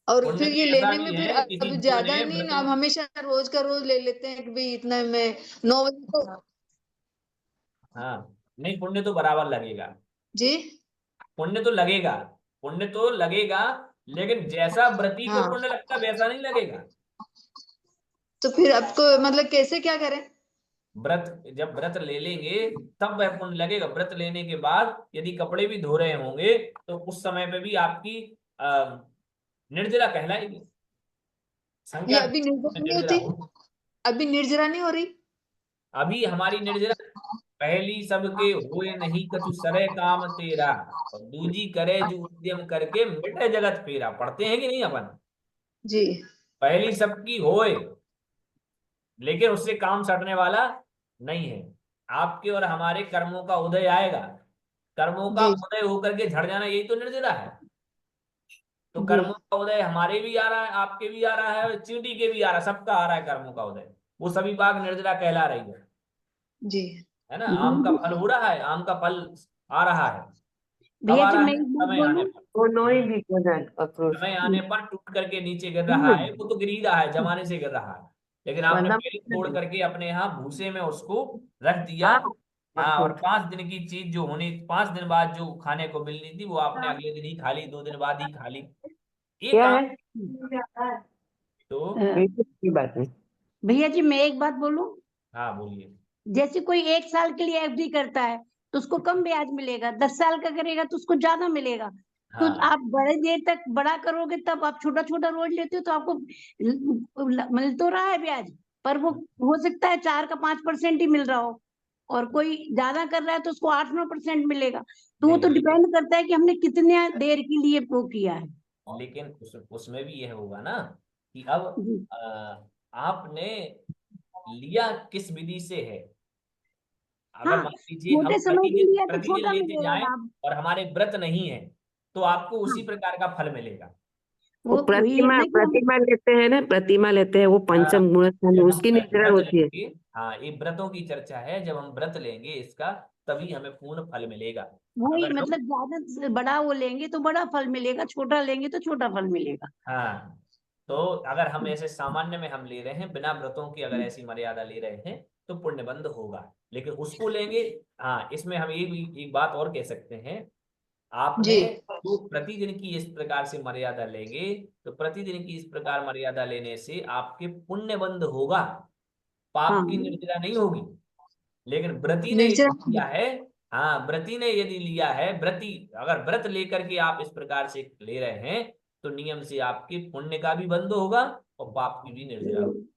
E: और
A: पुण्य
E: फिर
A: में
E: ये
A: ऐसा
E: लेने में
A: भी
E: फिर
A: है,
E: अब
A: किसी जीव
E: ज्यादा
A: ने
E: नहीं
A: व्रत,
E: ना, अब हमेशा रोज का रोज ले लेते हैं कि भाई इतना में 9 बजे तो।
A: हाँ, नहीं पुण्य तो बराबर लगेगा,
E: जी
A: पुण्य तो लगेगा, पुण्य तो लगेगा, लेकिन जैसा व्रती को
E: हाँ,
A: पुण्य लगता वैसा नहीं लगेगा।
E: तो फिर आपको मतलब कैसे क्या करें?
A: व्रत, जब व्रत ले लेंगे तब वह पुण्य लगेगा। व्रत लेने के बाद यदि कपड़े भी धो रहे होंगे तो उस समय पे भी आपकी निर्जला कहलाएगी,
E: ये
A: संज्ञा
E: अभी निर्जरा नहीं
A: निर्जला
E: होती,
A: हो।
E: अभी निर्जरा नहीं हो रही?
A: अभी हमारी निर्जरा, पहली सबके होए नहीं कछु सरे काम तेरा, और दूजी करे जो उद्यम करके मिटे जगत फेरा। पढ़ते हैं कि नहीं अपन?
E: जी
A: पहली सबकी होए, लेकिन उससे काम सटने वाला नहीं है। आपके और हमारे कर्मों का उदय आएगा, कर्मों का
E: जी
A: उदय होकर के झड़ जाना, यही तो निर्जरा है। तो
E: जी
A: कर्मों का उदय हमारे भी आ रहा है, आपके भी आ रहा है, चींटी के भी आ रहा है, सबका आ रहा है कर्मों का उदय, वो सभी भाग निर्जरा कहला रही
E: जी।
A: है ना। आम का फल हो रहा है, आम का फल आ रहा है, कब
C: भैया
A: आ
C: जी
A: रहा
C: मैं
A: है?
C: एक बात
A: समय आने
C: बोलूं,
A: पर।
D: दोनों ही वीक हो जाए अक्रोश।
A: समय आने पर टूट करके नीचे गिर रहा है, वो तो गिर ही रहा है, जमाने से गिर रहा है, लेकिन आपने
D: वरना
A: पहले तोड़ करके अपने यहाँ भूसे में उसको रख दिया।
D: हाँ
A: हाँ, और
D: अक्रोश
A: 5 दिन की चीज जो होनी, 5 दिन बाद जो खाने को मिलनी थी वो आपने अगले दिन ही खा ली, 2 दिन बाद ही खा ली। ये
D: क्या
A: काम,
D: है?
A: तो
D: बिल्कुल सही बात है।
C: भैया जी मैं एक बात बोलूं,
A: हाँ बोलिए।
C: जैसे कोई 1 साल के लिए एफडी करता है तो उसको कम ब्याज मिलेगा, 10 साल का करेगा तो उसको ज्यादा मिलेगा। तो
A: हाँ
C: आप बड़े देर तक बड़ा करोगे तब आप छोटा छोटा रोज लेते हो तो आपको मिल तो रहा है ब्याज, पर वो हो सकता है 4 का 5% ही मिल रहा हो, और कोई ज्यादा कर रहा है तो उसको 8-9% मिलेगा। तो वो
A: नहीं
C: तो
A: लेकिन
C: डिपेंड करता है कि हमने कितने देर के लिए वो किया है।
A: लेकिन उसमें भी यह होगा ना कि अब
C: जी
A: आपने लिया किस विधि से है। अगर
C: हाँ,
A: मान लीजिए हम
C: छोटे समय के लिए तो
A: प्रतिदिन
C: छोटा
A: लेते
C: मिलेगा
A: जाएं
C: लाभ।
A: और हमारे व्रत नहीं है, तो आपको
C: हाँ,
A: उसी प्रकार का फल मिलेगा।
D: वो
C: वही है
D: प्रतिमा
C: ना कि हम।
D: प्रतिमा लेते हैं ना, प्रतिमा लेते हैं, वो
A: हाँ,
D: पंचम गुण स्थान,
A: जब हम
D: उसकी निर्जरा
A: व्रत
D: होती है।
A: लेंगे, हाँ ये व्रतों की चर्चा है, जब हम व्रत लेंगे इसका तभी हमें पूर्ण फल मिलेगा।
C: वही
A: अगर हम
C: मतलब ज्यादा से बड़ा वो लेंगे तो बड़ा फल मिलेगा, छोटा लेंगे तो छोटा फल मिलेगा।
A: हाँ, तो अगर हम ऐसे सामान्य में हम ले रहे हैं बिना व्रतों की, अगर ऐसी मर्यादा ले रहे हैं तो पुण्यबंध होगा। लेकिन उसको लेंगे, हाँ इसमें हम ये भी एक बात और कह सकते हैं, आपने
E: जी
A: तो प्रतिदिन की इस प्रकार से मर्यादा लेंगे, तो प्रतिदिन की इस प्रकार मर्यादा लेने से आपके पुण्यबंध होगा,
C: हाँ
A: पाप की निर्जरा नहीं होगी। लेकिन व्रती ने
E: निर्जरा।
A: यदि लिया है, हाँ व्रती ने यदि लिया है, व्रती अगर व्रत लेकर के आप इस प्रकार से ले रहे हैं, तो नियम से आपके पुण्य का भी बंध होगा और पाप की भी निर्जरा होगी।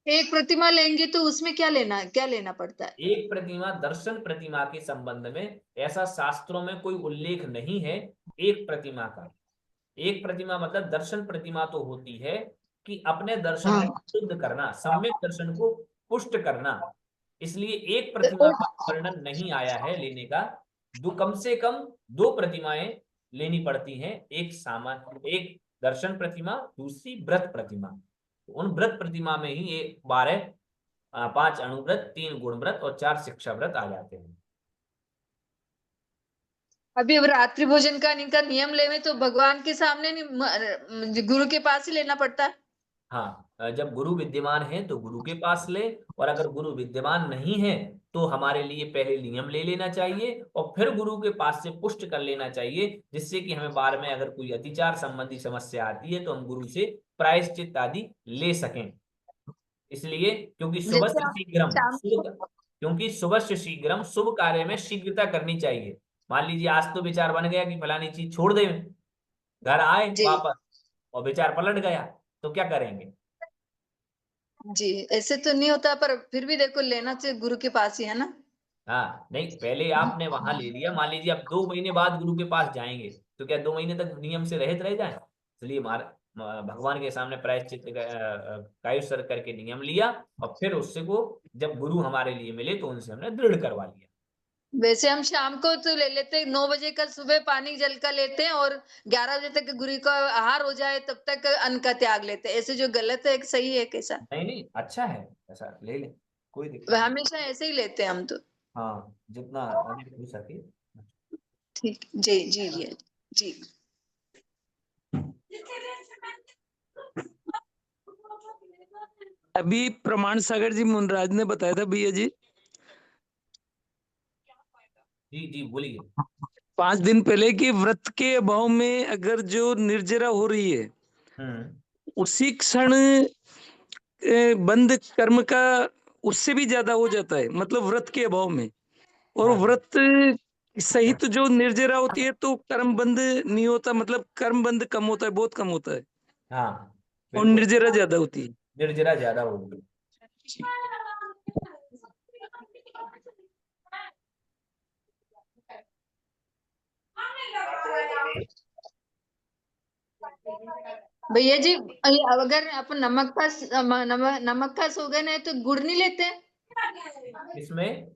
E: एक प्रतिमा लेंगे तो उसमें क्या लेना पड़ता है?
A: एक प्रतिमा, दर्शन प्रतिमा के संबंध में ऐसा शास्त्रों में कोई उल्लेख नहीं है। एक प्रतिमा का, एक प्रतिमा मतलब दर्शन प्रतिमा तो होती है कि अपने दर्शन
E: हाँ
A: को शुद्ध करना, सम्यक दर्शन को पुष्ट करना। इसलिए एक
E: तो
A: प्रतिमा का वर्णन नहीं आया है लेने का। कम से कम दो प्रतिमाएं लेनी पड़ती हैं, एक दर्शन प्रतिमा, दूसरी व्रत प्रतिमा। तो उन व्रत प्रतिमा में ही ये 5 अणुव्रत, 3 गुण व्रत और 4 शिक्षा व्रत आ जाते हैं।
E: अभी अब रात्रि भोजन का इनका नियम लेवे तो भगवान के सामने नहीं, गुरु के पास ही लेना पड़ता है।
A: हाँ, जब गुरु विद्यमान है तो गुरु के पास ले, और अगर गुरु विद्यमान नहीं है तो हमारे लिए पहले नियम ले लेना चाहिए और फिर गुरु के पास से पुष्ट कर लेना चाहिए, जिससे कि हमें बाद में अगर कोई अतिचार संबंधी समस्या आती है तो हम गुरु से प्रायश्चित आदि ले सकें। इसलिए क्योंकि
E: जैसे
A: शुभस्य
E: आप
A: शीघ्रम
E: शाम
A: शुभ, क्योंकि शुभस्य शीघ्रम, शुभ कार्य में शीघ्रता करनी चाहिए। मान लीजिए आज तो विचार बन गया कि फलानी चीज छोड़ दे, घर आए
E: जी
A: वापस और विचार पलट गया, तो क्या करेंगे।
E: जी, ऐसे तो नहीं होता पर फिर भी देखो लेना चाहिए, गुरु के पास ही है ना।
A: हाँ नहीं, पहले आपने वहां ले लिया, मान लीजिए आप 2 महीने बाद गुरु के पास जाएंगे, तो क्या 2 महीने तक नियम से रहित रह जाए। इसलिए भगवान के सामने प्रायश्चित कायुसर करके नियम लिया, और फिर उससे को जब गुरु हमारे लिए मिले तो उनसे हमने दृढ़ करवा लिया।
E: वैसे हम शाम को तो ले लेते हैं, 9 बजे का सुबह पानी जल का लेते हैं और 11 बजे तक गुरु का आहार हो जाए तब तक अन्न का त्याग लेते हैं। ऐसे जो गलत है सही है कैसा?
A: नहीं नहीं, अच्छा है, ऐसा ले लें, कोई दिक्कत
E: वह
A: नहीं।
E: हमेशा ऐसे ही लेते हैं हम तो।
A: हाँ, जितना अधिक हो सके।
E: ठीक, जी जी जी जी।
B: अभी प्रमाण सागर जी मुनराज ने बताया था भैया जी,
A: जी जी बोलिए।
B: 5 दिन पहले कि व्रत के अभाव में अगर जो निर्जरा हो रही है
A: हम्म।
B: उसी क्षण बंद कर्म का उससे भी ज्यादा हो जाता है, मतलब व्रत के अभाव में। और
A: हाँ
B: व्रत सहित जो निर्जरा होती है तो कर्म बंद नहीं होता, मतलब कर्म बंद कम होता है, बहुत कम होता है,
A: हाँ
B: और
A: बिल्कुल,
B: निर्जरा ज्यादा होती है।
A: निर्जरा ज्यादा होगी।
E: भैया जी, अगर अपन नमक का सोगन है तो गुड़ नहीं लेते हैं?
A: इसमें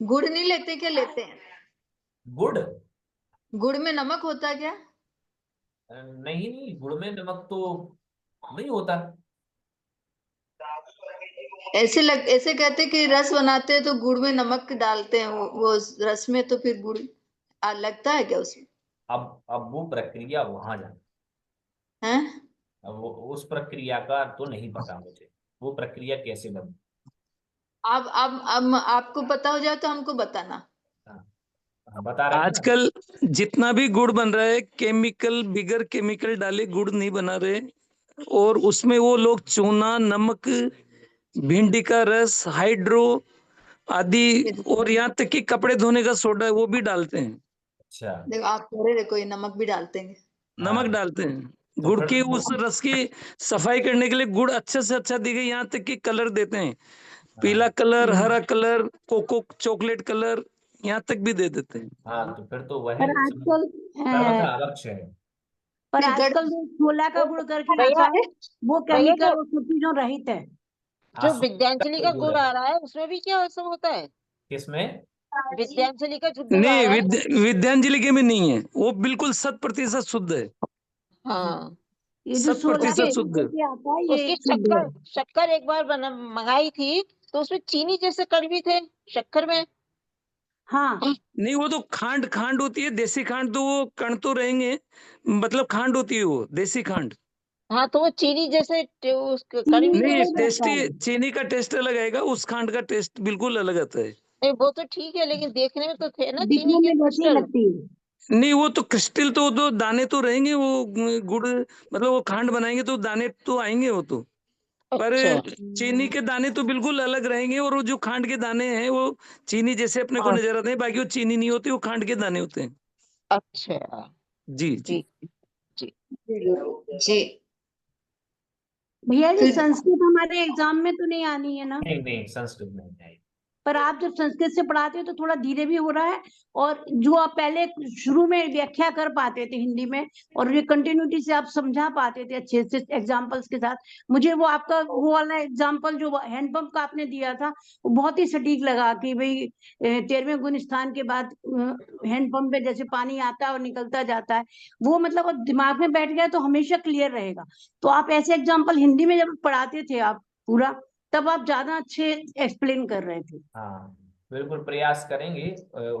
E: गुड़ नहीं लेते, क्या लेते हैं?
A: गुड़,
E: गुड़ में नमक होता है क्या?
A: नहीं नहीं, गुड़ में नमक तो नहीं होता।
E: ऐसे कहते हैं कि रस बनाते हैं तो गुड़ में नमक डालते हैं, वो रस में तो फिर गुड़ लगता है क्या उसमें?
A: अब वो प्रक्रिया वहां जाए,
E: हैं?
A: अब वो उस प्रक्रिया का तो नहीं पता मुझे, वो प्रक्रिया कैसे बनी।
E: अब आपको पता हो जाए तो हमको बताना।
A: हाँ, हाँ, बता रहे हैं ना।
B: आजकल जितना भी गुड़ बन रहा है केमिकल, बिगर केमिकल डाले गुड़ नहीं बना रहे। और उसमें वो लोग चूना, नमक, भिंडी का रस, हाइड्रो आदि, और यहाँ तक कि कपड़े धोने का सोडा वो भी डालते हैं।
A: अच्छा।
E: देखो आप कह रहे देखो ये नमक भी डालते हैं।
B: नमक
A: हाँ,
B: डालते हैं।
A: तो
B: गुड़
A: फिर
B: की
A: तो
B: उस रस की सफाई करने के लिए गुड़ अच्छे से अच्छा दिखे, यहाँ तक कि कलर देते हैं, पीला
A: हाँ,
B: कलर, हरा कलर, कोको चॉकलेट कलर, यहाँ तक भी दे देते हैं।
A: हाँ, तो फिर तो वह
C: पर आजकल
A: सर्वथा आवश्यक है।
C: पर
E: फिर
C: आजकल जो छोला का गुड़ करके आता
F: भैया
C: है वो
F: भैया
C: केमिकल और सब चीजों रहित है।
A: हाँ,
F: जो
A: शुद्ध
F: विद्यांजलि का
A: गुड़
F: गुड़
A: है।
F: आ रहा है उसमें भी क्या सब होता है?
A: किसमें?
F: विद्यांजलि का जो गुड़ आ
B: नहीं,
F: रहा है।
B: विद्यांजलि के में नहीं है, वो बिल्कुल 100% शुद्ध है,
F: हाँ,
C: ये जो सोलह का
B: 100%
F: उसकी
C: गुड़
B: शुद्ध।
C: करके आता है ये
F: उसकी
C: शुद्ध है।
F: शक्कर शक्कर एक बार मंगाई थी तो उसमें चीनी जैसे कड़वी थे शक्कर में।
C: हाँ,
B: नहीं, वो तो खांड खांड होती है, देसी खांड, तो वो कण तो रहेंगे, मतलब खांड होती है वो देसी खांड।
F: हाँ, तो वो चीनी जैसे
C: चीनी
F: कड़वी
B: नहीं,
C: जैसा ही
F: जैसे।
C: लगता है।
B: चीनी का टेस्ट अलग आएगा, उस खांड का टेस्ट बिल्कुल अलग आता है।
F: नहीं, वो तो ठीक है लेकिन देखने में तो थे ना चीनी
C: दिखने
F: के
C: में वैसी ही
F: क्रिस्टल।
C: लगती है।
B: नहीं, वो तो क्रिस्टल, तो दो दाने तो रहेंगे, वो गुड़ मतलब वो खांड बनाएंगे तो दाने तो आएंगे वो तो, पर
F: अच्छा
B: चीनी के दाने तो बिल्कुल अलग रहेंगे, और वो जो खांड के दाने हैं वो चीनी जैसे अपने को नजर आते हैं, बाकी वो चीनी नहीं होती, वो खांड के दाने होते हैं।
F: अच्छा।
B: जी जी।
F: ठीक। जी।
E: जी।
C: भैया जी
E: फिर
C: संस्कृत हमारे एग्जाम में तो नहीं आनी है ना?
A: नहीं, नहीं, संस्कृत में नहीं।
C: पर आप जब संस्कृत से पढ़ाते हो तो थोड़ा धीरे भी हो रहा है, और जो आप पहले शुरू में व्याख्या कर पाते थे हिंदी में और ये कंटिन्यूटी से आप समझा पाते थे अच्छे से एग्जांपल्स के साथ, मुझे वो आपका वो वाला एग्जांपल जो हैंडपंप का आपने दिया था वो बहुत ही सटीक लगा कि भाई 13वें गुण स्थान के बाद हैंडपंप पे जैसे पानी आता है और निकलता जाता है, वो मतलब अब दिमाग में बैठ गया तो हमेशा क्लियर रहेगा। तो आप ऐसे एग्जाम्पल हिंदी में जब पढ़ाते थे आप पूरा, तब आप ज्यादा अच्छे एक्सप्लेन कर रहे थे।
A: हाँ, बिल्कुल प्रयास करेंगे।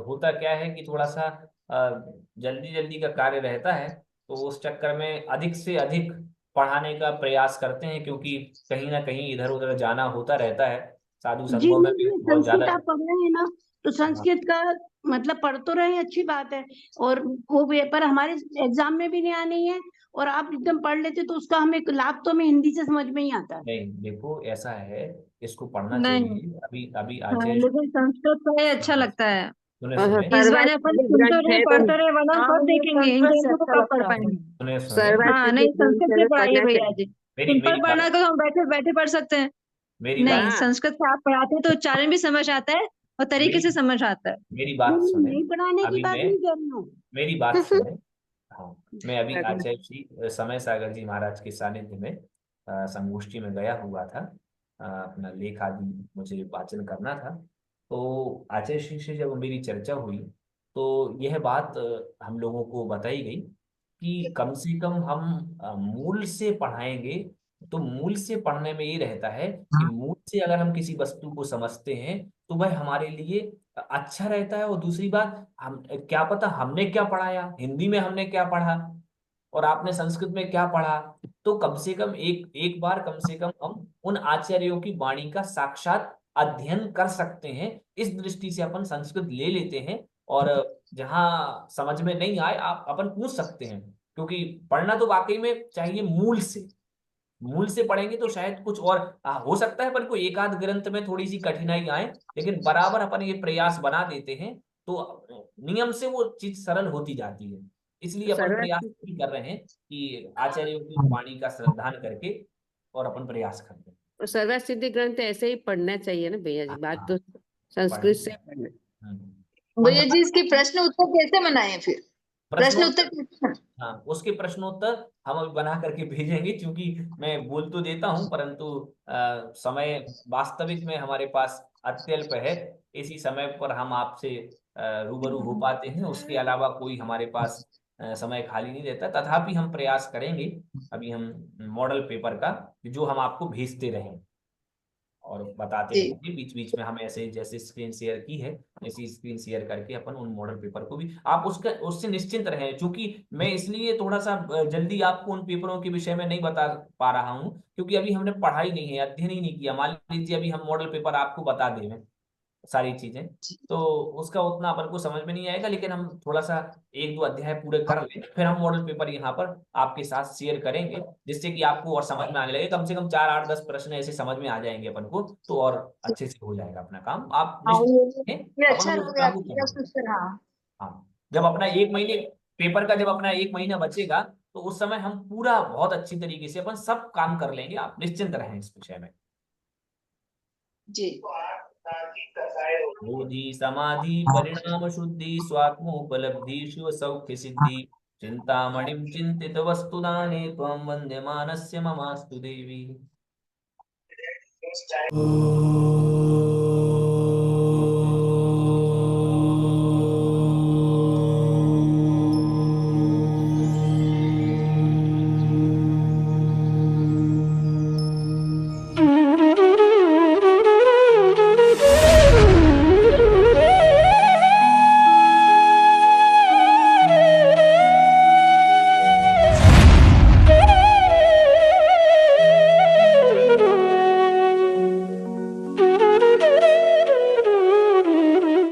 A: होता क्या है कि थोड़ा सा जल्दी जल्दी का कार्य रहता है, तो उस चक्कर में अधिक से अधिक पढ़ाने का प्रयास करते हैं, क्योंकि कहीं ना कहीं इधर उधर जाना होता रहता है, साधु
C: जी
A: संगों में
C: नहीं,
A: भी
C: ये
A: बहुत ज्यादा।
C: संस्कृत आप पढ़ रहे हैं ना, तो
A: हाँ,
C: संस्कृत का मतलब पढ़ तो रहे हैं, अच्छी बात है, और वो पेपर हमारे एग्जाम में भी नहीं आनी है, और आप एकदम पढ़ लेते तो उसका हमें लाभ तो हमें हिंदी से समझ में ही आता है।
A: नहीं, देखो ऐसा है, इसको पढ़ना
G: नहीं।
A: चाहिए। अभी अभी
G: हाँ,
A: आचार्य।
G: लेकिन संस्कृत का ही अच्छा लगता है।
A: सुने
D: हाँ,
A: सुने
G: इस बार अपन
D: सर्वाधिक
G: सुन तो
D: ग्रंथ
G: रहे
D: है
G: पढ़
D: तो
G: तो रहे, वरना हम
F: हाँ,
G: कब
F: मुझे
G: देखेंगे
F: संस्कृत
G: इंग्लिश
F: से
G: को
F: अच्छा
G: कब पढ़
F: लगता है।
G: पाएंगे?
A: सुने सुने
G: हाँ
D: सर्वाधिक
G: नहीं,
D: ग्रंथ
G: संस्कृत
D: है
G: से
D: तो
G: पढ़ाइए
D: पढ़ना
G: भैया
D: चाहिए।
G: जी।
A: मेरी
G: सिंपल
A: मेरी
G: पढ़ना
A: बात
G: तो हम बैठे बैठे पढ़ सकते हैं।
A: मेरी
G: नहीं,
A: बात
D: हाँ,
G: संस्कृत से आप पढ़ाते हैं तो उच्चारण भी समझ आता है और तरीके
A: मेरी
G: से समझ आता है।
A: मेरी
C: नहीं
A: बात
C: नहीं,
A: सुने।
C: नहीं पढ़ाने की
A: अभी
C: बात
A: मैं
C: नहीं कर रही हूँ।
A: मेरी बात सुने। हाँ, मैं अभी
D: पढ़ना।
A: आचार्य श्री समय सागर जी महाराज के सानिध्य में संगोष्ठी में गया हुआ था। अपना लेख आदि मुझे वाचन करना था। तो आचार्य श्री से जब मेरी चर्चा हुई, तो यह बात हम लोगों को बताई गई कि कम से कम हम मूल से पढ़ाएंगे। तो मूल से पढ़ने में ये रहता है कि मूल से अगर हम किसी वस्तु को समझते हैं तो वह हमारे लिए अच्छा रहता है। और दूसरी बात, हम क्या पता हमने क्या पढ़ाया, हिंदी में हमने क्या पढ़ा और आपने संस्कृत में क्या पढ़ा, तो कम से कम एक एक बार कम से कम हम उन आचार्यों की वाणी का साक्षात अध्ययन कर सकते हैं। इस दृष्टि से अपन संस्कृत ले लेते हैं, और जहां समझ में नहीं आए आप अपन पूछ सकते हैं, क्योंकि पढ़ना तो वाकई में चाहिए मूल से। मूल से पढ़ेंगे तो शायद कुछ और हो सकता है, पर कोई एक आध ग्रंथ में थोड़ी सी कठिनाई आए, लेकिन बराबर अपन ये प्रयास बना देते हैं तो नियम से वो चीज सरल होती जाती है। इसलिए अपन प्रयास
D: सर्वाधिक
A: भी कर रहे हैं कि आचार्यों की वाणी का श्रद्धान करके और अपन प्रयास करते हैं।
D: सर्वसिद्धि ग्रंथ ऐसे ही पढ़ना चाहिए ना भैया जी, बात
A: हाँ,
D: तो संस्कृत से
A: पढ़ना।
D: पढ़ना।
A: और
E: भैया
A: जहाँ
E: जी इसकी प्रश्न उत्तर कैसे बनाए फिर? प्रश्न उत्तर
A: प्रश्नोत्तर,
E: कैसे?
A: हाँ, उसके प्रश्नोत्तर हम अभी बना करके भेजेंगे, क्योंकि मैं बोल तो देता हूं परंतु समय वास्तविक में हमारे पास अत्यल्प है। इसी समय पर हम आपसे रूबरू हो पाते हैं, उसके अलावा कोई हमारे पास समय खाली नहीं रहता। तथापि हम प्रयास करेंगे अभी हम मॉडल पेपर का, जो हम आपको भेजते रहें और बताते
E: जी
A: रहेंगे। बीच बीच में हम ऐसे जैसे स्क्रीन शेयर की है, ऐसी स्क्रीन शेयर करके अपन उन मॉडल पेपर को भी आप उसका उससे निश्चिंत रहें। क्योंकि मैं इसलिए थोड़ा सा जल्दी आपको उन पेपरों के विषय में नहीं बता पा रहा हूं, क्योंकि अभी हमने पढ़ाई नहीं है, अध्ययन ही नहीं किया। मान लीजिए अभी हम मॉडल पेपर आपको बता दें, सारी चीजें, तो उसका उतना अपन को समझ में नहीं आएगा, लेकिन हम थोड़ा सा 1-2 अध्याय पूरे कर लें, फिर हम मॉडल पेपर यहाँ पर आपके साथ शेयर करेंगे, जिससे कि आपको और समझ में आने लगे। कम से कम 4, 8, 10 प्रश्न ऐसे समझ में आ जाएंगे अपन को, तो और अच्छे से हो जाएगा अपना काम। आप
E: हाँ,
A: निश्चित
E: ये
A: रहिए,
E: अच्छा
A: अपन उस
E: लगा
A: काम को
E: आपके
A: करेंगे।
E: प्रश्न उत्तर। हाँ
A: हाँ, जब अपना 1 महीने पेपर का, जब अपना 1 महीना बचेगा, तो उस समय हम पूरा बहुत अच्छी तरीके से अपन सब काम कर लेंगे। आप निश्चिंत रहें इस विषय में।
E: जी।
A: बोधि समाधि परिणाम शुद्धि स्वात्मोपलब्धि शिव सौख्य सिद्धि चिंतामणिं चिंतित वस्तुदाने त्वं वन्द्यमानस्य ममास्तु देवी।